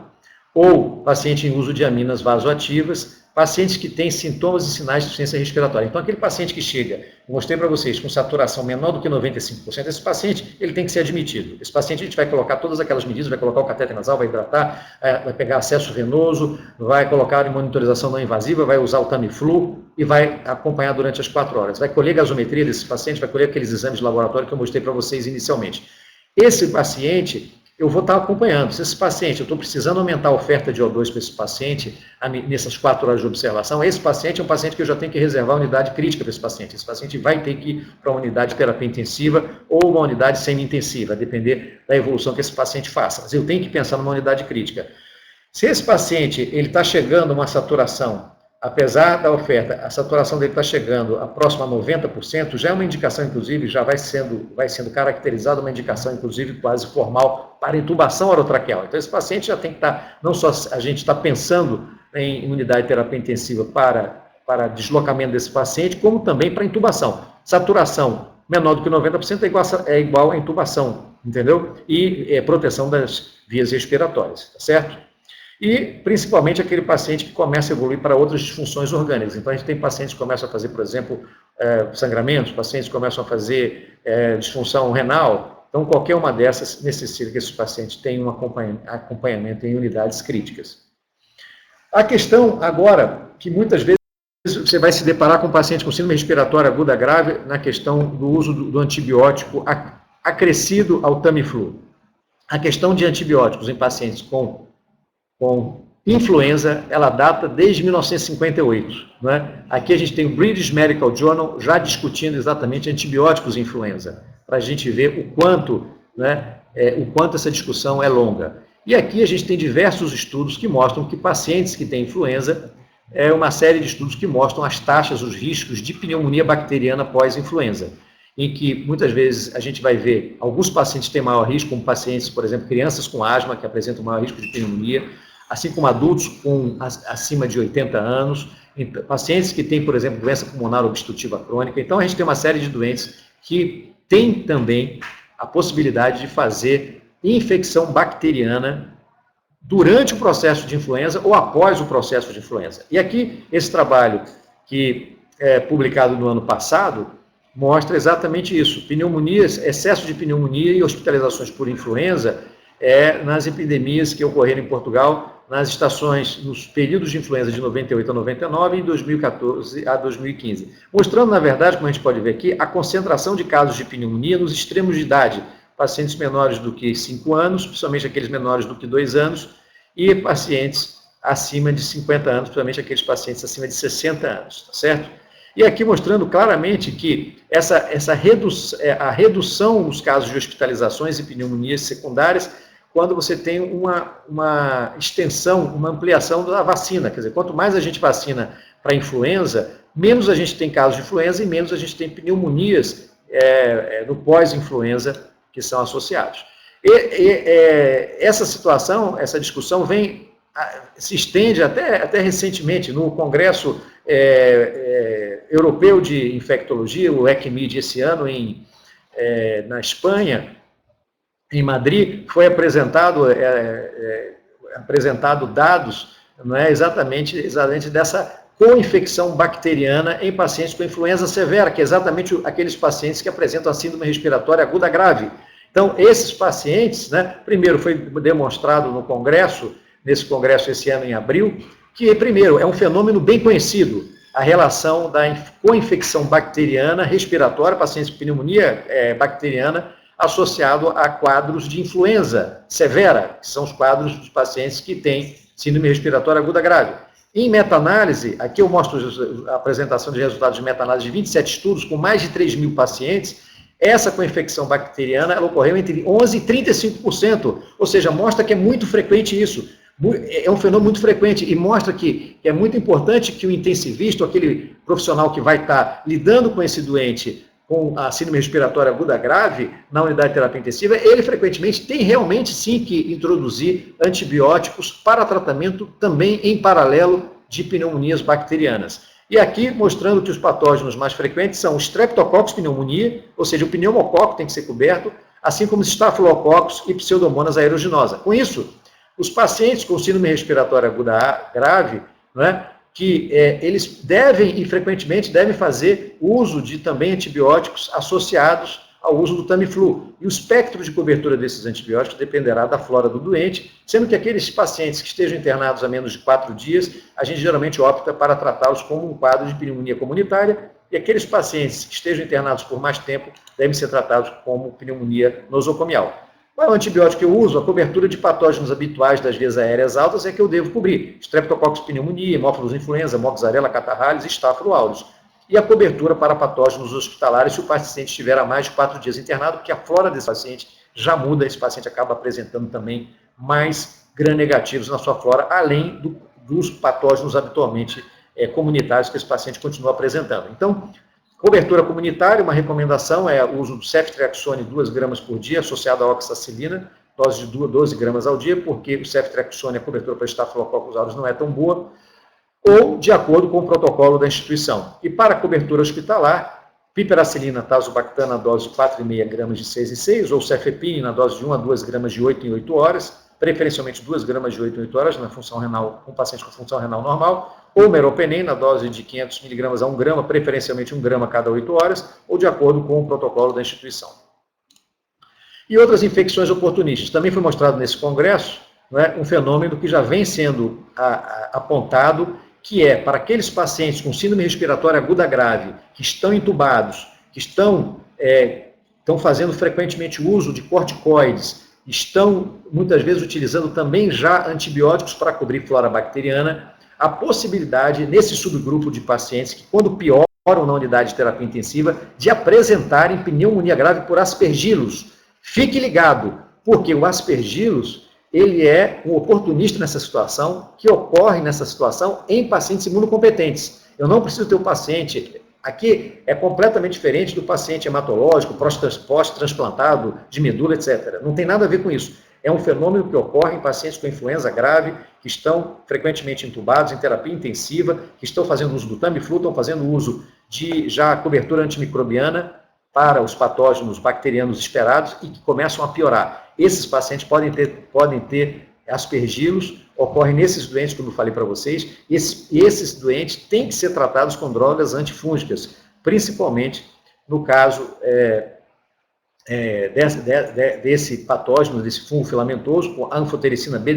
ou paciente em uso de aminas vasoativas, pacientes que têm sintomas e sinais de insuficiência respiratória. Então, aquele paciente que chega, mostrei para vocês, com saturação menor do que 95%, esse paciente, ele tem que ser admitido. Esse paciente, a gente vai colocar todas aquelas medidas, vai colocar o catéter nasal, vai hidratar, vai pegar acesso venoso, vai colocar em monitorização não invasiva, vai usar o Tamiflu e vai acompanhar durante as 4 horas. Vai colher gasometria desse paciente, vai colher aqueles exames de laboratório que eu mostrei para vocês inicialmente. Esse paciente, eu vou estar acompanhando. Se esse paciente, eu estou precisando aumentar a oferta de O2 para esse paciente, nessas 4 horas de observação, esse paciente é um paciente que eu já tenho que reservar a unidade crítica para esse paciente. Esse paciente vai ter que ir para uma unidade de terapia intensiva ou uma unidade semi-intensiva, a depender da evolução que esse paciente faça. Mas eu tenho que pensar numa unidade crítica. Se esse paciente ele está chegando a uma saturação, apesar da oferta, a saturação dele está chegando a próxima a 90%, já é uma indicação, inclusive, já vai sendo caracterizada uma indicação, inclusive, quase formal para intubação orotraqueal. Então, esse paciente já tem que estar, não só a gente está pensando em unidade de terapia intensiva para deslocamento desse paciente, como também para intubação. Saturação menor do que 90% é igual a intubação, entendeu? E proteção das vias respiratórias, tá certo? E, principalmente, aquele paciente que começa a evoluir para outras disfunções orgânicas. Então, a gente tem pacientes que começam a fazer, por exemplo, sangramentos, pacientes que começam a fazer disfunção renal. Então, qualquer uma dessas necessita que esse paciente tenha um acompanhamento em unidades críticas. A questão, agora, que muitas vezes você vai se deparar com um paciente com síndrome respiratória aguda grave na questão do uso do antibiótico acrescido ao Tamiflu. A questão de antibióticos em pacientes com influenza, ela data desde 1958. Aqui a gente tem o British Medical Journal já discutindo exatamente antibióticos em influenza, para a gente ver o quanto essa discussão é longa. E aqui a gente tem diversos estudos que mostram que pacientes que têm influenza, uma série de estudos que mostram as taxas, os riscos de pneumonia bacteriana pós-influenza, em que muitas vezes a gente vai ver alguns pacientes têm maior risco, como pacientes, por exemplo, crianças com asma, que apresentam maior risco de pneumonia, assim como adultos acima de 80 anos, pacientes que têm, por exemplo, doença pulmonar obstrutiva crônica. Então, a gente tem uma série de doentes que tem também a possibilidade de fazer infecção bacteriana durante o processo de influenza ou após o processo de influenza. E aqui, esse trabalho que é publicado no ano passado, mostra exatamente isso. Pneumonias, excesso de pneumonia e hospitalizações por influenza nas epidemias que ocorreram em Portugal, nas estações, nos períodos de influenza de 98 a 99 e 2014 a 2015. Mostrando, na verdade, como a gente pode ver aqui, a concentração de casos de pneumonia nos extremos de idade, pacientes menores do que 5 anos, principalmente aqueles menores do que 2 anos, e pacientes acima de 50 anos, principalmente aqueles pacientes acima de 60 anos, tá certo? E aqui mostrando claramente que a redução dos casos de hospitalizações e pneumonias secundárias, quando você tem uma extensão, uma ampliação da vacina. Quer dizer, quanto mais a gente vacina para influenza, menos a gente tem casos de influenza e menos a gente tem pneumonias no pós-influenza que são associados. Essa situação, essa discussão se estende até recentemente no Congresso Europeu de Infectologia, o ECMID, esse ano na Espanha, em Madrid, foi apresentado dados, não é, exatamente dessa co-infecção bacteriana em pacientes com influenza severa, que é exatamente aqueles pacientes que apresentam a síndrome respiratória aguda grave. Então, esses pacientes, né, primeiro foi demonstrado nesse congresso esse ano em abril, que, primeiro, é um fenômeno bem conhecido, a relação da co-infecção bacteriana respiratória, pacientes com pneumonia bacteriana, associado a quadros de influenza severa, que são os quadros dos pacientes que têm síndrome respiratória aguda grave. Em meta-análise, aqui eu mostro a apresentação de resultados de meta-análise de 27 estudos com mais de 3.000 pacientes. Essa co-infecção bacteriana ela ocorreu entre 11% e 35%, ou seja, mostra que é muito frequente isso. É um fenômeno muito frequente e mostra que é muito importante que o intensivista, aquele profissional que vai estar lidando com esse doente com a síndrome respiratória aguda grave na unidade de terapia intensiva, ele frequentemente tem realmente sim que introduzir antibióticos para tratamento também em paralelo de pneumonias bacterianas. E aqui mostrando que os patógenos mais frequentes são o Streptococcus pneumonia, ou seja, o pneumococo tem que ser coberto, assim como os Staphylococcus e Pseudomonas aeruginosa. Com isso, os pacientes com síndrome respiratória aguda grave, não é, que eles devem, e frequentemente, devem fazer uso de também antibióticos associados ao uso do Tamiflu. E o espectro de cobertura desses antibióticos dependerá da flora do doente, sendo que aqueles pacientes que estejam internados há menos de 4 dias, a gente geralmente opta para tratá-los como um quadro de pneumonia comunitária, e aqueles pacientes que estejam internados por mais tempo devem ser tratados como pneumonia nosocomial. Qual é o antibiótico que eu uso? A cobertura de patógenos habituais das vias aéreas altas é que eu devo cobrir. Streptococcus pneumonia, Haemophilus influenza, Moxarella catarrhalis e Staphylo aureus. E a cobertura para patógenos hospitalares se o paciente estiver há mais de 4 dias internado, porque a flora desse paciente já muda, esse paciente acaba apresentando também mais gram-negativos na sua flora, além dos patógenos habitualmente comunitários que esse paciente continua apresentando. Então, cobertura comunitária, uma recomendação é o uso do ceftriaxone 2 gramas por dia, associado à oxacilina, dose de 12 gramas ao dia, porque o ceftriaxone, a cobertura para Staphylococcus aureus não é tão boa, ou de acordo com o protocolo da instituição. E para a cobertura hospitalar, piperacilina, tazobactana, dose de 4,5 gramas de 6 em 6, ou cefepime, na dose de 1 a 2 gramas de 8 em 8 horas, preferencialmente 2 gramas de 8 em 8 horas, na função renal, um paciente com função renal normal, ou meropenem, na dose de 500 mg a 1 grama, preferencialmente 1 grama a cada 8 horas, ou de acordo com o protocolo da instituição. E outras infecções oportunistas. Também foi mostrado nesse congresso, não é, um fenômeno que já vem sendo apontado, que é para aqueles pacientes com síndrome respiratória aguda grave, que estão entubados, que estão fazendo frequentemente uso de corticoides, estão muitas vezes utilizando também já antibióticos para cobrir flora bacteriana, a possibilidade, nesse subgrupo de pacientes que, quando pioram na unidade de terapia intensiva, de apresentarem pneumonia grave por aspergillus. Fique ligado, porque o aspergillus, ele é um oportunista nessa situação, que ocorre nessa situação em pacientes imunocompetentes. Eu não preciso ter um paciente, aqui é completamente diferente do paciente hematológico, pós-transplantado, de medula, etc. Não tem nada a ver com isso. É um fenômeno que ocorre em pacientes com influenza grave, que estão frequentemente entubados em terapia intensiva, que estão fazendo uso do Tamiflu, estão fazendo uso de já cobertura antimicrobiana para os patógenos bacterianos esperados e que começam a piorar. Esses pacientes podem ter aspergillus, ocorre nesses doentes, como eu falei para vocês, e esses doentes têm que ser tratados com drogas antifúngicas, principalmente no caso desse patógeno, desse fungo filamentoso, com anfotericina B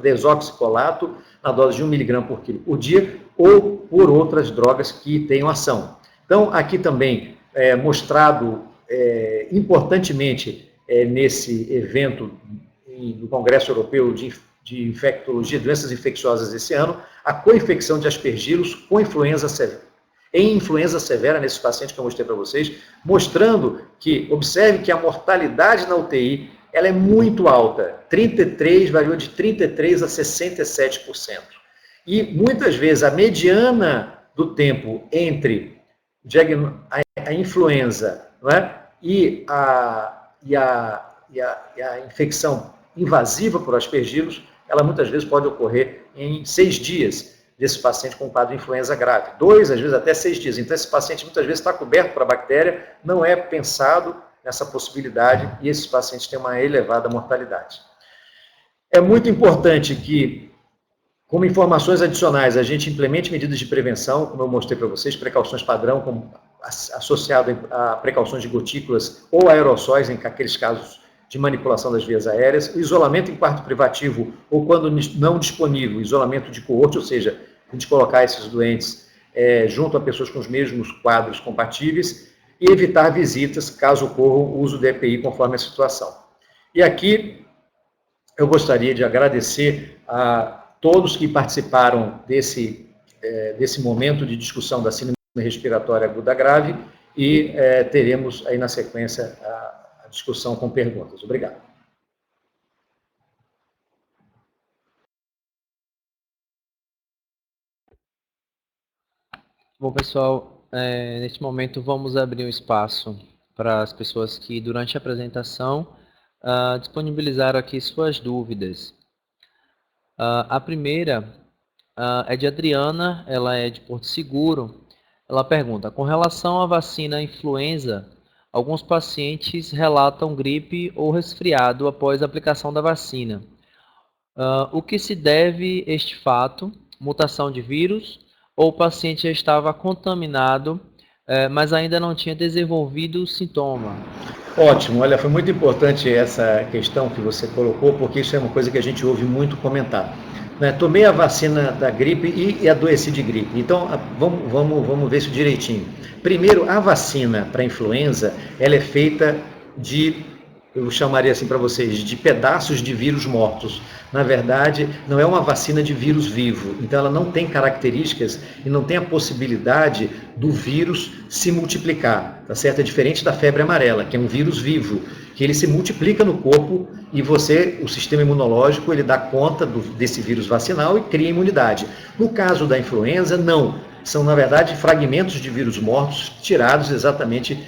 desoxicolato, na dose de 1 mg por quilo por dia, ou por outras drogas que tenham ação. Então, aqui também mostrado importantemente nesse evento do Congresso Europeu de Infectologia, Doenças Infecciosas esse ano, a co-infecção de aspergilos com influenza severa. Em influenza severa, nesses pacientes que eu mostrei para vocês, mostrando que, observe que a mortalidade na UTI ela é muito alta, 33, variou de 33% a 67%. E muitas vezes a mediana do tempo entre a influenza, não é? e a infecção invasiva por aspergilos, ela muitas vezes pode ocorrer em 6 dias desse paciente com quadro de influenza grave. 2, às vezes até 6 dias. Então esse paciente muitas vezes está coberto por a bactéria, não é pensado nessa possibilidade e esses pacientes têm uma elevada mortalidade. É muito importante que, como informações adicionais, a gente implemente medidas de prevenção, como eu mostrei para vocês, precauções padrão, como associado a precauções de gotículas ou aerossóis, em aqueles casos de manipulação das vias aéreas, o isolamento em quarto privativo, ou quando não disponível, isolamento de coorte, ou seja, a gente colocar esses doentes junto a pessoas com os mesmos quadros compatíveis, e evitar visitas, caso ocorra o uso do EPI conforme a situação. E aqui eu gostaria de agradecer a todos que participaram desse momento de discussão da síndrome respiratória aguda grave e teremos aí na sequência a discussão com perguntas. Obrigado. Bom, pessoal, neste momento vamos abrir um espaço para as pessoas que, durante a apresentação, disponibilizaram aqui suas dúvidas. A primeira é de Adriana, ela é de Porto Seguro. Ela pergunta, com relação à vacina influenza, alguns pacientes relatam gripe ou resfriado após a aplicação da vacina. O que se deve este fato? Mutação de vírus? Ou o paciente já estava contaminado, mas ainda não tinha desenvolvido o sintoma? Ótimo, olha, foi muito importante essa questão que você colocou, porque isso é uma coisa que a gente ouve muito comentar. Né? Tomei a vacina da gripe e adoeci de gripe. Então, vamos ver isso direitinho. Primeiro, a vacina para influenza, ela é feita eu chamaria assim para vocês, de pedaços de vírus mortos. Na verdade, não é uma vacina de vírus vivo. Então, ela não tem características e não tem a possibilidade do vírus se multiplicar, tá certo? É diferente da febre amarela, que é um vírus vivo, que ele se multiplica no corpo e o sistema imunológico, ele dá conta desse vírus vacinal e cria imunidade. No caso da influenza, não. São, na verdade, fragmentos de vírus mortos tirados exatamente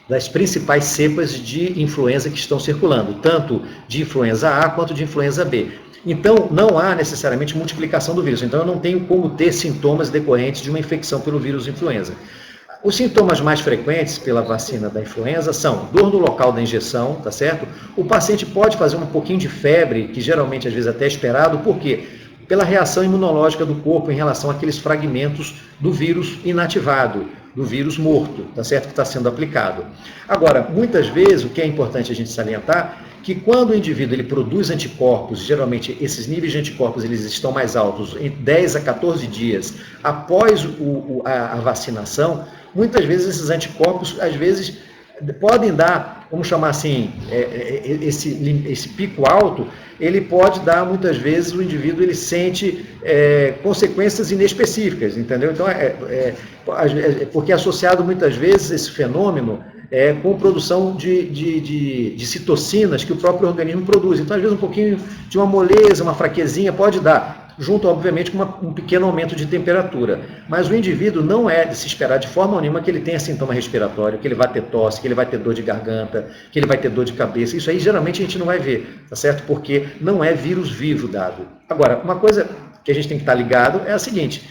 das principais cepas de influenza que estão circulando, tanto de influenza A quanto de influenza B. Então, não há necessariamente multiplicação do vírus. Então, eu não tenho como ter sintomas decorrentes de uma infecção pelo vírus influenza. Os sintomas mais frequentes pela vacina da influenza são dor no local da injeção, tá certo? O paciente pode fazer um pouquinho de febre, que geralmente, às vezes, até é esperado, por quê? Pela reação imunológica do corpo em relação àqueles fragmentos do vírus inativado, do vírus morto, tá certo? Que está sendo aplicado. Agora, muitas vezes, o que é importante a gente salientar, que quando o indivíduo ele produz anticorpos, geralmente esses níveis de anticorpos eles estão mais altos em 10 a 14 dias após a vacinação, muitas vezes esses anticorpos, às vezes, podem dar, vamos chamar assim, esse pico alto, ele pode dar, muitas vezes, o indivíduo ele sente consequências inespecíficas, entendeu? Então, porque é associado, muitas vezes, esse fenômeno com produção de citocinas que o próprio organismo produz. Então, às vezes, um pouquinho de uma moleza, uma fraquezinha pode dar, junto, obviamente, com um pequeno aumento de temperatura. Mas o indivíduo não é de se esperar de forma nenhuma que ele tenha sintoma respiratório, que ele vai ter tosse, que ele vai ter dor de garganta, que ele vai ter dor de cabeça. Isso aí, geralmente, a gente não vai ver, tá certo? Porque não é vírus vivo dado. Agora, uma coisa que a gente tem que estar ligado é a seguinte: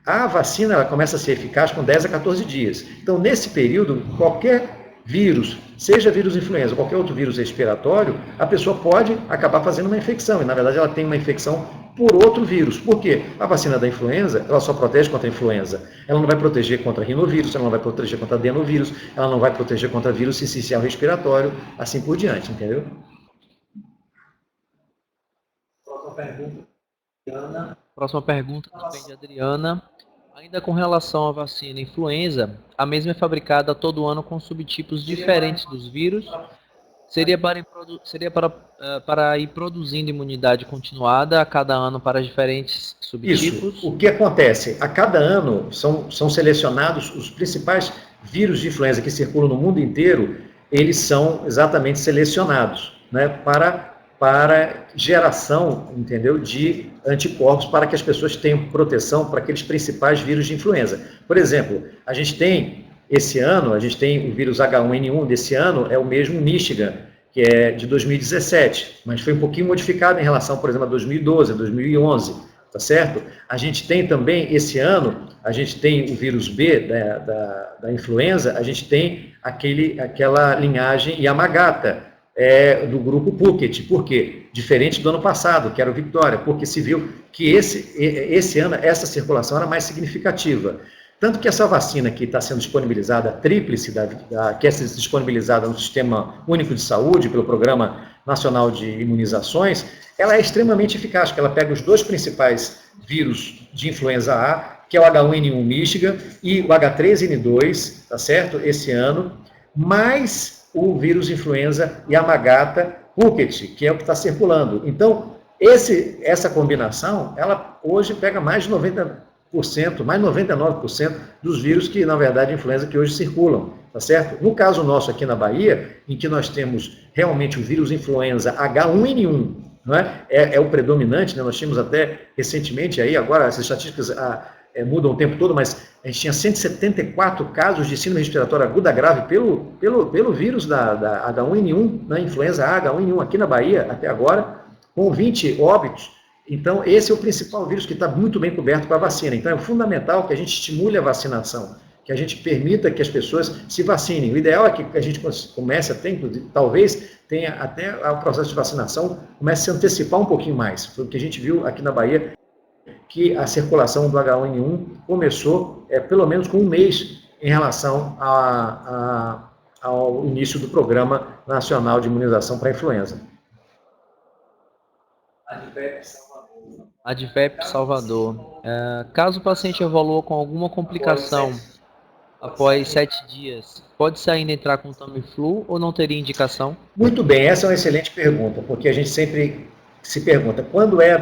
a vacina ela começa a ser eficaz com 10 a 14 dias. Então, nesse período, qualquer vírus, seja vírus influenza ou qualquer outro vírus respiratório, a pessoa pode acabar fazendo uma infecção. E, na verdade, ela tem uma infecção por outro vírus. Por quê? A vacina da influenza, ela só protege contra a influenza. Ela não vai proteger contra rinovírus, ela não vai proteger contra adenovírus, ela não vai proteger contra vírus sincicial respiratório, assim por diante, entendeu? Próxima pergunta também de Adriana. Ainda com relação à vacina influenza, a mesma é fabricada todo ano com subtipos diferentes dos vírus, Para ir produzindo imunidade continuada a cada ano para diferentes subtipos? Isso. O que acontece? A cada ano são selecionados os principais vírus de influenza que circulam no mundo inteiro, eles são exatamente selecionados, né, para geração, entendeu, de anticorpos para que as pessoas tenham proteção para aqueles principais vírus de influenza. Por exemplo, esse ano, a gente tem o vírus H1N1 desse ano, é o mesmo Michigan, que é de 2017, mas foi um pouquinho modificado em relação, por exemplo, a 2012, a 2011, tá certo? A gente tem também, esse ano, a gente tem o vírus B da influenza, a gente tem aquela linhagem Yamagata, do grupo Puckett. Por quê? Diferente do ano passado, que era o Victoria, porque se viu que esse ano essa circulação era mais significativa. Tanto que essa vacina que está sendo disponibilizada, a tríplice, que é disponibilizada no Sistema Único de Saúde, pelo Programa Nacional de Imunizações, ela é extremamente eficaz, porque ela pega os dois principais vírus de influenza A, que é o H1N1 Michigan e o H3N2, tá certo? Esse ano, mais o vírus influenza Yamagata Puckett, que é o que está circulando. Então, essa combinação, ela hoje pega mais de 90%, mais 99% dos vírus que, na verdade, influenza que hoje circulam, tá certo? No caso nosso aqui na Bahia, em que nós temos realmente o vírus influenza H1N1, não é? É o predominante, né? Nós tínhamos até recentemente aí, agora as estatísticas mudam o tempo todo, mas a gente tinha 174 casos de síndrome respiratória aguda grave pelo vírus da H1N1, na influenza H1N1 aqui na Bahia, até agora, com 20 óbitos. Então, esse é o principal vírus que está muito bem coberto com a vacina. Então, é fundamental que a gente estimule a vacinação, que a gente permita que as pessoas se vacinem. O ideal é que a gente comece a ter, talvez tenha até o processo de vacinação, comece a se antecipar um pouquinho mais. Foi o que a gente viu aqui na Bahia, que a circulação do H1N1 começou pelo menos com um mês em relação ao início do Programa Nacional de Imunização para a Influenza. Advep Salvador. Caso o paciente evolua com alguma complicação após 7 dias, pode ainda entrar com Tamiflu ou não teria indicação? Muito bem, essa é uma excelente pergunta, porque a gente sempre se pergunta quando é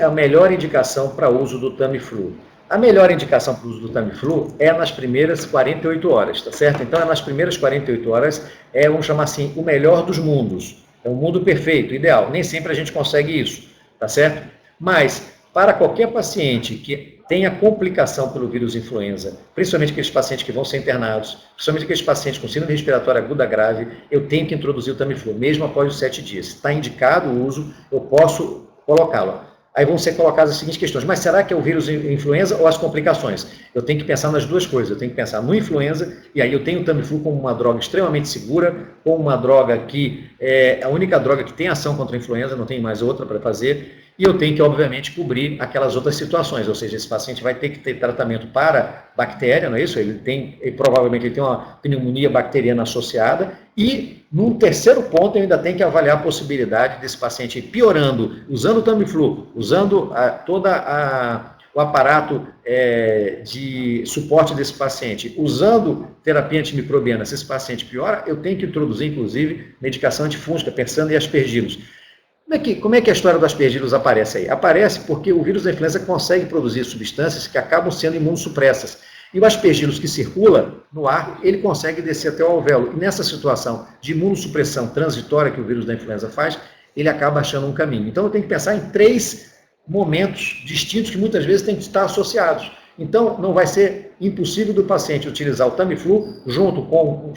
a melhor indicação para o uso do Tamiflu. A melhor indicação para o uso do Tamiflu é nas primeiras 48 horas, tá certo? Então, nas primeiras 48 horas, vamos chamar assim, o melhor dos mundos. É um mundo perfeito, ideal. Nem sempre a gente consegue isso, tá certo? Mas, para qualquer paciente que tenha complicação pelo vírus influenza, principalmente aqueles pacientes que vão ser internados, principalmente aqueles pacientes com síndrome respiratória aguda grave, eu tenho que introduzir o Tamiflu, mesmo após os 7 dias. Se está indicado o uso, eu posso colocá-lo. Aí vão ser colocadas as seguintes questões: mas será que é o vírus influenza ou as complicações? Eu tenho que pensar nas duas coisas, eu tenho que pensar no influenza, e aí eu tenho o Tamiflu como uma droga extremamente segura, como uma droga que é a única droga que tem ação contra a influenza, não tem mais outra para fazer, e eu tenho que, obviamente, cobrir aquelas outras situações, ou seja, esse paciente vai ter que ter tratamento para bactéria, não é isso? Provavelmente ele tem uma pneumonia bacteriana associada, e num terceiro ponto eu ainda tenho que avaliar a possibilidade desse paciente ir piorando, usando o Tamiflu, usando o aparato de suporte desse paciente, usando terapia antimicrobiana. Se esse paciente piora, eu tenho que introduzir, inclusive, medicação antifúngica, pensando em aspergilos. Como é que a história do aspergilos aparece aí? Aparece porque o vírus da influenza consegue produzir substâncias que acabam sendo imunossupressas. E o aspergilos que circula no ar, ele consegue descer até o alvéolo. E nessa situação de imunossupressão transitória que o vírus da influenza faz, ele acaba achando um caminho. Então eu tenho que pensar em 3 momentos distintos que muitas vezes têm que estar associados. Então não vai ser impossível do paciente utilizar o Tamiflu junto com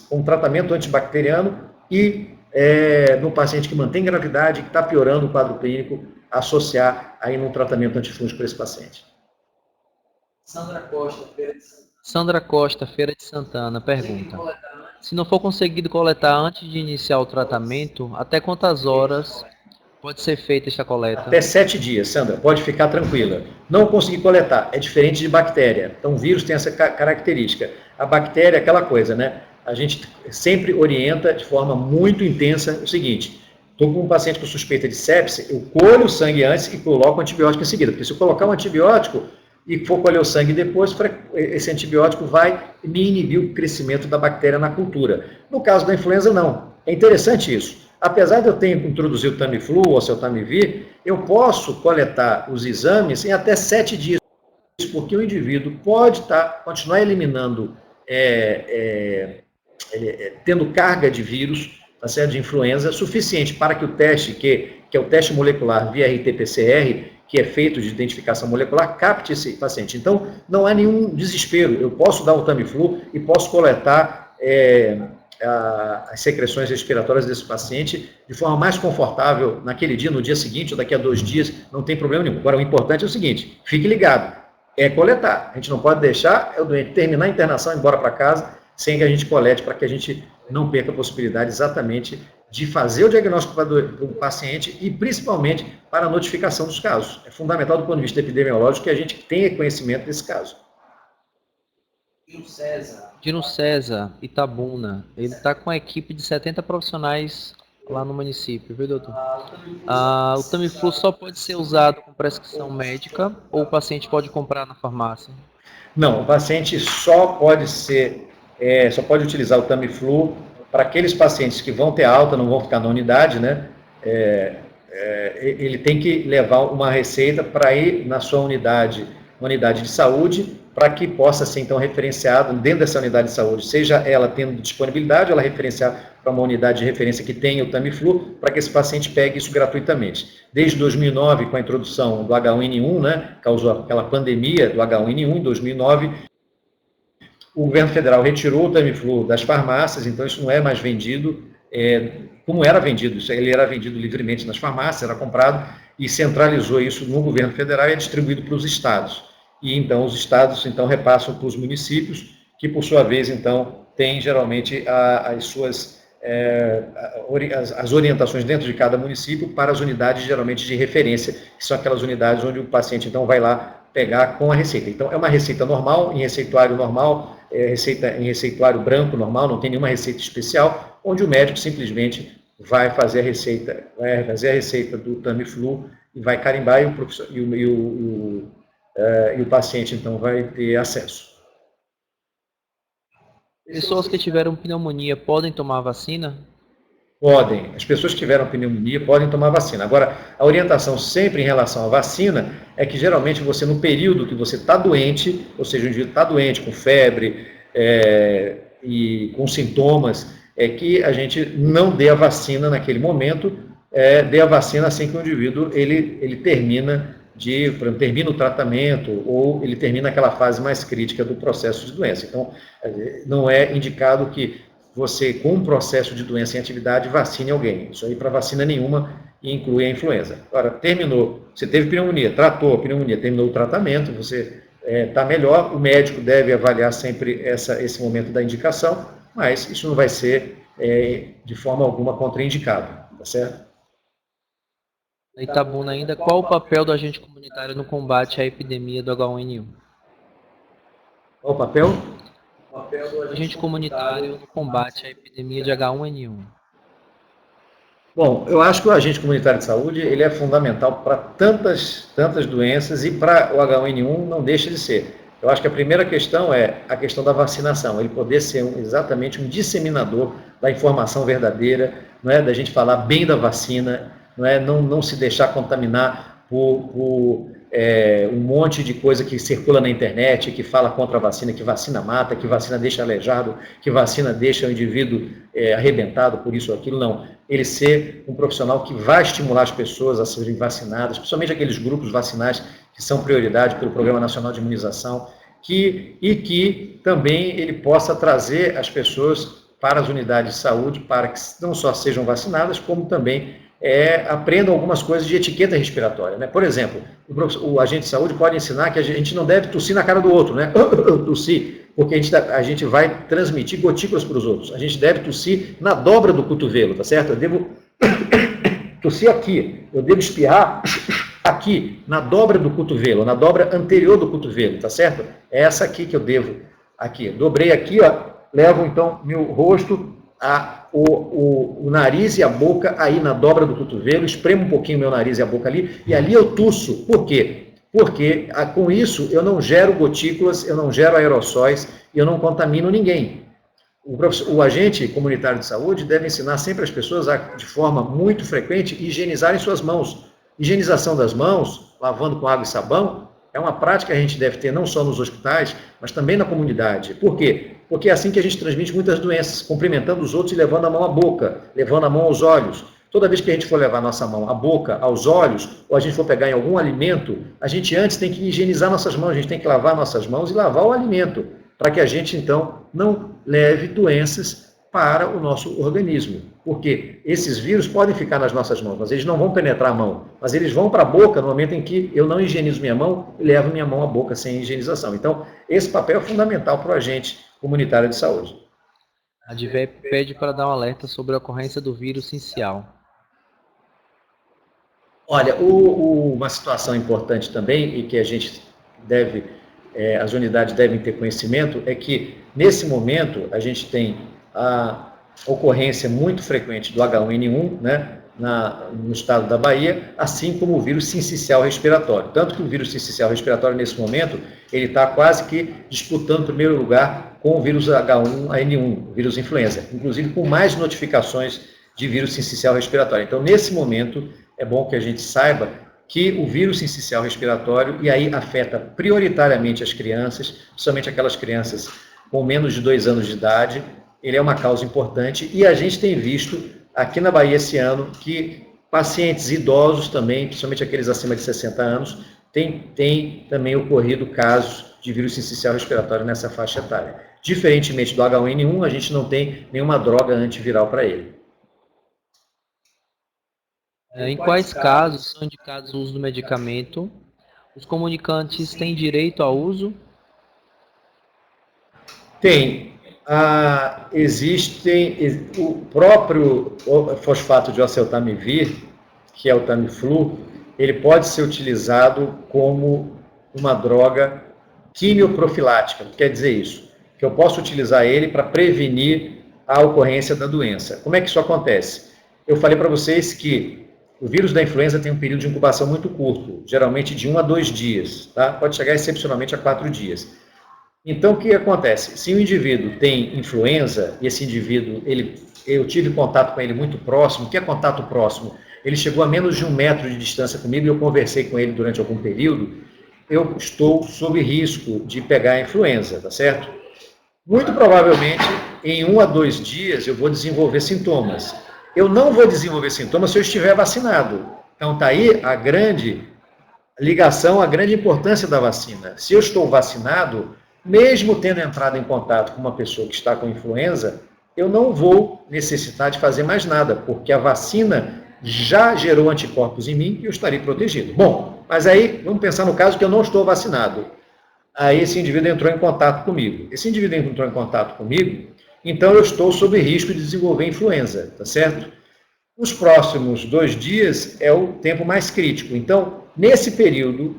um tratamento antibacteriano e no paciente que mantém gravidade, que está piorando o quadro clínico, associar aí num tratamento antifúngico para esse paciente. Sandra Costa, Feira de Santana, pergunta: se não for conseguido coletar antes de iniciar o tratamento, até quantas horas pode ser feita esta coleta? Até 7 dias, Sandra, pode ficar tranquila. Não conseguir coletar, é diferente de bactéria. Então, o vírus tem essa característica. A bactéria é aquela coisa, né? A gente sempre orienta de forma muito intensa o seguinte: estou com um paciente com suspeita de sepse, eu colho o sangue antes e coloco o antibiótico em seguida, porque se eu colocar um antibiótico e for colher o sangue depois, esse antibiótico vai me inibir o crescimento da bactéria na cultura. No caso da influenza, não. é interessante isso. Apesar de eu ter introduzido o Tamiflu ou o Oseltamivir, eu posso coletar os exames em até 7 dias, porque o indivíduo pode continuar eliminando, tendo carga de vírus, tá certo, de influenza, suficiente para que o teste, que é o teste molecular via RT-PCR, que é feito de identificação molecular, capte esse paciente. Então, não há nenhum desespero. Eu posso dar o Tamiflu e posso coletar as secreções respiratórias desse paciente de forma mais confortável naquele dia, no dia seguinte ou daqui a 2 dias, não tem problema nenhum. Agora, o importante é o seguinte, fique ligado, é coletar. A gente não pode deixar o doente terminar a internação e ir embora para casa sem que a gente colete, para que a gente não perca a possibilidade exatamente de fazer o diagnóstico para o paciente e, principalmente, para a notificação dos casos. É fundamental, do ponto de vista epidemiológico, que a gente tenha conhecimento desse caso. Dino César, Itabuna, ele está com a equipe de 70 profissionais lá no município, viu, doutor? O Tamiflu só pode ser usado com prescrição médica ou o paciente pode comprar na farmácia? Não, o paciente só pode utilizar o Tamiflu para aqueles pacientes que vão ter alta, não vão ficar na unidade, né? Ele tem que levar uma receita para ir na sua unidade de saúde, para que possa ser, então, referenciado dentro dessa unidade de saúde, seja ela tendo disponibilidade, ela referenciar para uma unidade de referência que tenha o Tamiflu, para que esse paciente pegue isso gratuitamente. Desde 2009, com a introdução do H1N1, né, causou aquela pandemia do H1N1 em 2009, o governo federal retirou o Tamiflu das farmácias, então isso não é mais vendido como era vendido. Ele era vendido livremente nas farmácias, era comprado e centralizou isso no governo federal e é distribuído para os estados. E então os estados repassam para os municípios, que por sua vez então têm geralmente as orientações dentro de cada município para as unidades geralmente de referência, que são aquelas unidades onde o paciente então vai lá pegar com a receita. Então é uma receita normal, em receituário normal, em receituário branco normal, não tem nenhuma receita especial, onde o médico simplesmente vai fazer a receita do Tamiflu e vai carimbar e o paciente então vai ter acesso. Pessoas que tiveram pneumonia podem tomar vacina? Podem. As pessoas que tiveram pneumonia podem tomar vacina. Agora, a orientação sempre em relação à vacina é que geralmente você, no período que você está doente, ou seja, o indivíduo está doente, com febre e com sintomas, é que a gente não dê a vacina naquele momento, dê a vacina assim que o indivíduo ele termina o tratamento ou ele termina aquela fase mais crítica do processo de doença. Então, não é indicado que você, com um processo de doença em atividade, vacine alguém. Isso aí para vacina nenhuma inclui a influenza. Agora, você teve pneumonia, tratou a pneumonia, terminou o tratamento, você está melhor, o médico deve avaliar sempre esse momento da indicação, mas isso não vai ser de forma alguma contraindicado, tá certo? Itabuna ainda, qual o papel do agente comunitário no combate à epidemia do H1N1? Qual o papel? Agente comunitário no combate à epidemia de H1N1. Bom, eu acho que o agente comunitário de saúde ele é fundamental para tantas doenças e para o H1N1 não deixa de ser. Eu acho que a primeira questão é a questão da vacinação, ele poder ser exatamente um disseminador da informação verdadeira, não é, da gente falar bem da vacina, não se deixar contaminar por um monte de coisa que circula na internet, que fala contra a vacina, que vacina mata, que vacina deixa aleijado, que vacina deixa o indivíduo arrebentado por isso ou aquilo, não. Ele ser um profissional que vai estimular as pessoas a serem vacinadas, principalmente aqueles grupos vacinais que são prioridade pelo Programa Nacional de Imunização, e que também ele possa trazer as pessoas para as unidades de saúde, para que não só sejam vacinadas, como também aprendam algumas coisas de etiqueta respiratória, né? Por exemplo, o agente de saúde pode ensinar que a gente não deve tossir na cara do outro, né? Tossir, porque a gente vai transmitir gotículas para os outros. A gente deve tossir na dobra do cotovelo, tá certo? Eu devo tossir aqui, eu devo espirrar aqui, na dobra do cotovelo, na dobra anterior do cotovelo, tá certo? É essa aqui que eu devo, aqui. Eu dobrei aqui, ó, levo então meu rosto, o nariz e a boca aí na dobra do cotovelo, espremo um pouquinho meu nariz e a boca ali, e ali eu tuço. Por quê? Porque com isso eu não gero gotículas, eu não gero aerossóis e eu não contamino ninguém. O agente comunitário de saúde deve ensinar sempre as pessoas a, de forma muito frequente, higienizarem suas mãos. Higienização das mãos, lavando com água e sabão, é uma prática que a gente deve ter não só nos hospitais, mas também na comunidade. Por quê? Porque é assim que a gente transmite muitas doenças, cumprimentando os outros e levando a mão à boca, levando a mão aos olhos. Toda vez que a gente for levar a nossa mão à boca, aos olhos, ou a gente for pegar em algum alimento, a gente antes tem que higienizar nossas mãos, a gente tem que lavar nossas mãos e lavar o alimento, para que a gente, então, não leve doenças para o nosso organismo. Porque esses vírus podem ficar nas nossas mãos, mas eles não vão penetrar a mão, mas eles vão para a boca no momento em que eu não higienizo minha mão e levo minha mão à boca sem higienização. Então, esse papel é fundamental para o agente comunitário de saúde. A Advep pede para dar um alerta sobre a ocorrência do vírus sincial. Olha, uma situação importante também, e que a gente deve, as unidades devem ter conhecimento, é que, nesse momento, a gente tem a ocorrência muito frequente do H1N1, né, no estado da Bahia, assim como o vírus sincicial respiratório. Tanto que o vírus sincicial respiratório, nesse momento, ele está quase que disputando o primeiro lugar com o vírus H1N1, o vírus influenza, inclusive com mais notificações de vírus sincicial respiratório. Então, nesse momento, é bom que a gente saiba que o vírus sincicial respiratório, e aí afeta prioritariamente as crianças, principalmente aquelas crianças com menos de 2 anos de idade, ele é uma causa importante, e a gente tem visto aqui na Bahia esse ano que pacientes idosos também, principalmente aqueles acima de 60 anos, tem também ocorrido casos de vírus sincicial respiratório nessa faixa etária. Diferentemente do H1N1, a gente não tem nenhuma droga antiviral para ele. Em quais casos são indicados o uso do medicamento? Os comunicantes têm direito ao uso? Tem. Existem o próprio fosfato de oseltamivir, que é o Tamiflu, ele pode ser utilizado como uma droga quimioprofilática. O que quer dizer isso? Que eu posso utilizar ele para prevenir a ocorrência da doença. Como é que isso acontece? Eu falei para vocês que o vírus da influenza tem um período de incubação muito curto, geralmente de 1 a 2 dias, tá? Pode chegar excepcionalmente a 4 dias. Então, o que acontece? Se o indivíduo tem influenza, e esse indivíduo, eu tive contato com ele muito próximo, o que é contato próximo? Ele chegou a menos de 1 metro de distância comigo e eu conversei com ele durante algum período, eu estou sob risco de pegar a influenza, tá certo? Muito provavelmente, em 1 a 2 dias, eu vou desenvolver sintomas. Eu não vou desenvolver sintomas se eu estiver vacinado. Então, está aí a grande ligação, a grande importância da vacina. Se eu estou vacinado, mesmo tendo entrado em contato com uma pessoa que está com influenza, eu não vou necessitar de fazer mais nada, porque a vacina já gerou anticorpos em mim e eu estarei protegido. Bom, mas aí, vamos pensar no caso que eu não estou vacinado. Aí esse indivíduo entrou em contato comigo. Esse indivíduo entrou em contato comigo, então eu estou sob risco de desenvolver influenza, tá certo? Os próximos 2 dias é o tempo mais crítico. Então, nesse período,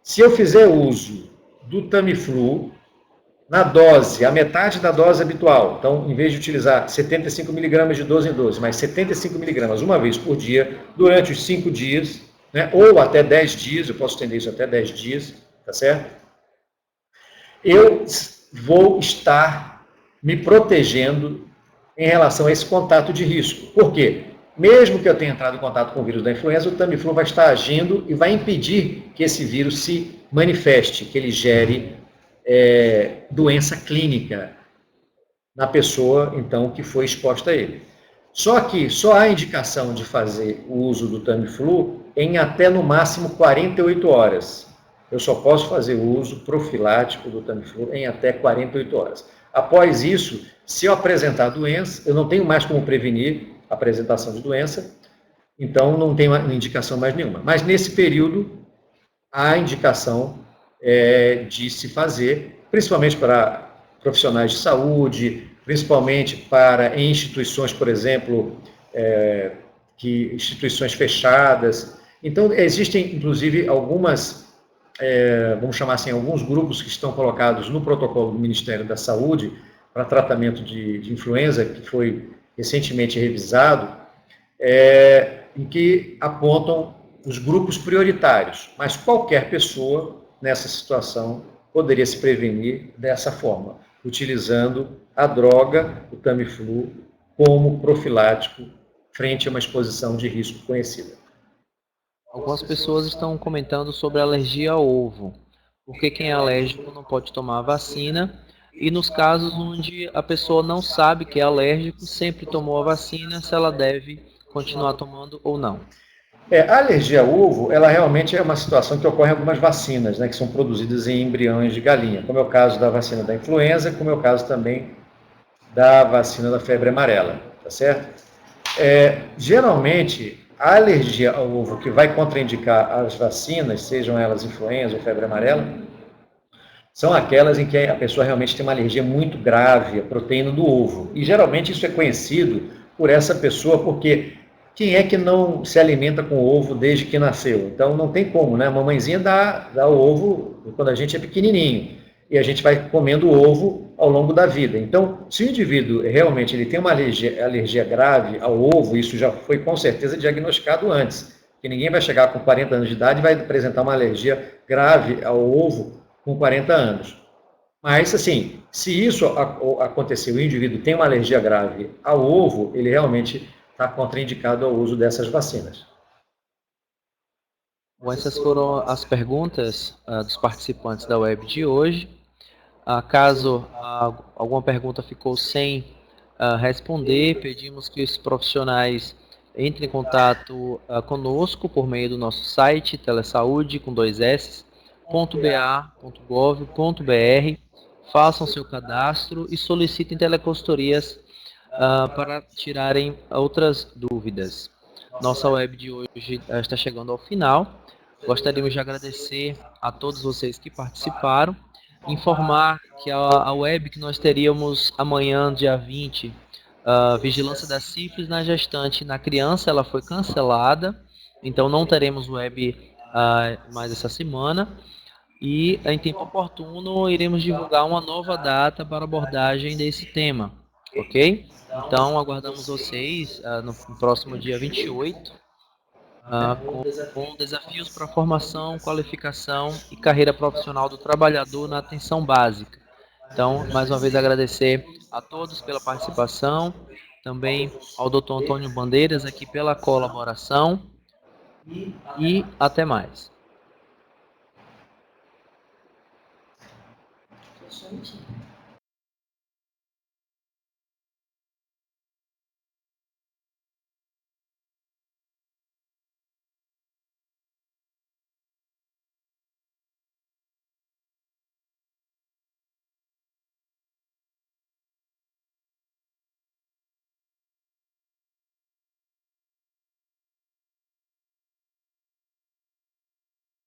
se eu fizer uso do Tamiflu, na dose, a metade da dose habitual, então, em vez de utilizar 75 miligramas de 12 em 12, mas 75 miligramas uma vez por dia, durante os 5 dias, né, ou até 10 dias, eu posso estender isso até 10 dias, tá certo? Eu vou estar me protegendo em relação a esse contato de risco. Por quê? Mesmo que eu tenha entrado em contato com o vírus da influenza, o Tamiflu vai estar agindo e vai impedir que esse vírus se manifeste, que ele gere doença clínica na pessoa, então, que foi exposta a ele. Só que só há indicação de fazer o uso do Tamiflu em até, no máximo, 48 horas. Eu só posso fazer o uso profilático do Tamiflu em até 48 horas. Após isso, se eu apresentar doença, eu não tenho mais como prevenir a apresentação de doença, então não tenho indicação mais nenhuma. Mas nesse período, há indicação de se fazer, principalmente para profissionais de saúde, principalmente para instituições, por exemplo, instituições fechadas. Então, existem, inclusive, algumas, vamos chamar assim, alguns grupos que estão colocados no protocolo do Ministério da Saúde para tratamento de influenza, que foi recentemente revisado, em que apontam os grupos prioritários, mas qualquer pessoa nessa situação poderia se prevenir dessa forma. utilizando a droga, o Tamiflu, como profilático frente a uma exposição de risco conhecida. Algumas pessoas estão comentando sobre alergia ao ovo, porque quem é alérgico não pode tomar a vacina, e nos casos onde a pessoa não sabe que é alérgico, sempre tomou a vacina, se ela deve continuar tomando ou não. A alergia ao ovo, ela realmente é uma situação que ocorre em algumas vacinas, né, que são produzidas em embriões de galinha, como é o caso da vacina da influenza, como é o caso também da vacina da febre amarela, tá certo? Geralmente, a alergia ao ovo que vai contraindicar as vacinas, sejam elas influenza ou febre amarela, são aquelas em que a pessoa realmente tem uma alergia muito grave à proteína do ovo. E geralmente isso é conhecido por essa pessoa porque quem é que não se alimenta com ovo desde que nasceu? Então não tem como, né? A mamãezinha dá o ovo quando a gente é pequenininho e a gente vai comendo o ovo ao longo da vida. Então, se o indivíduo realmente ele tem uma alergia grave ao ovo, isso já foi com certeza diagnosticado antes. Que ninguém vai chegar com 40 anos de idade e vai apresentar uma alergia grave ao ovo com 40 anos. Mas, assim, se isso acontecer, o indivíduo tem uma alergia grave ao ovo, ele realmente está contraindicado ao uso dessas vacinas. Bom, essas foram as perguntas dos participantes da web de hoje. Caso alguma pergunta ficou sem responder, pedimos que os profissionais entrem em contato conosco por meio do nosso site, telesaude, com 2s.ba.gov.br, façam seu cadastro e solicitem teleconsultorias para tirarem outras dúvidas. Nossa web de hoje está chegando ao final. Gostaríamos de agradecer a todos vocês que participaram, informar que a web que nós teríamos amanhã, dia 20, vigilância da sífilis na gestante na criança, ela foi cancelada, então não teremos web mais essa semana, e em tempo oportuno iremos divulgar uma nova data para abordagem desse tema, ok? Então aguardamos vocês no próximo dia 28, com desafios para formação, qualificação e carreira profissional do trabalhador na atenção básica. Então, mais uma vez agradecer a todos pela participação, também ao Dr. Antônio Bandeiras aqui pela colaboração e até mais.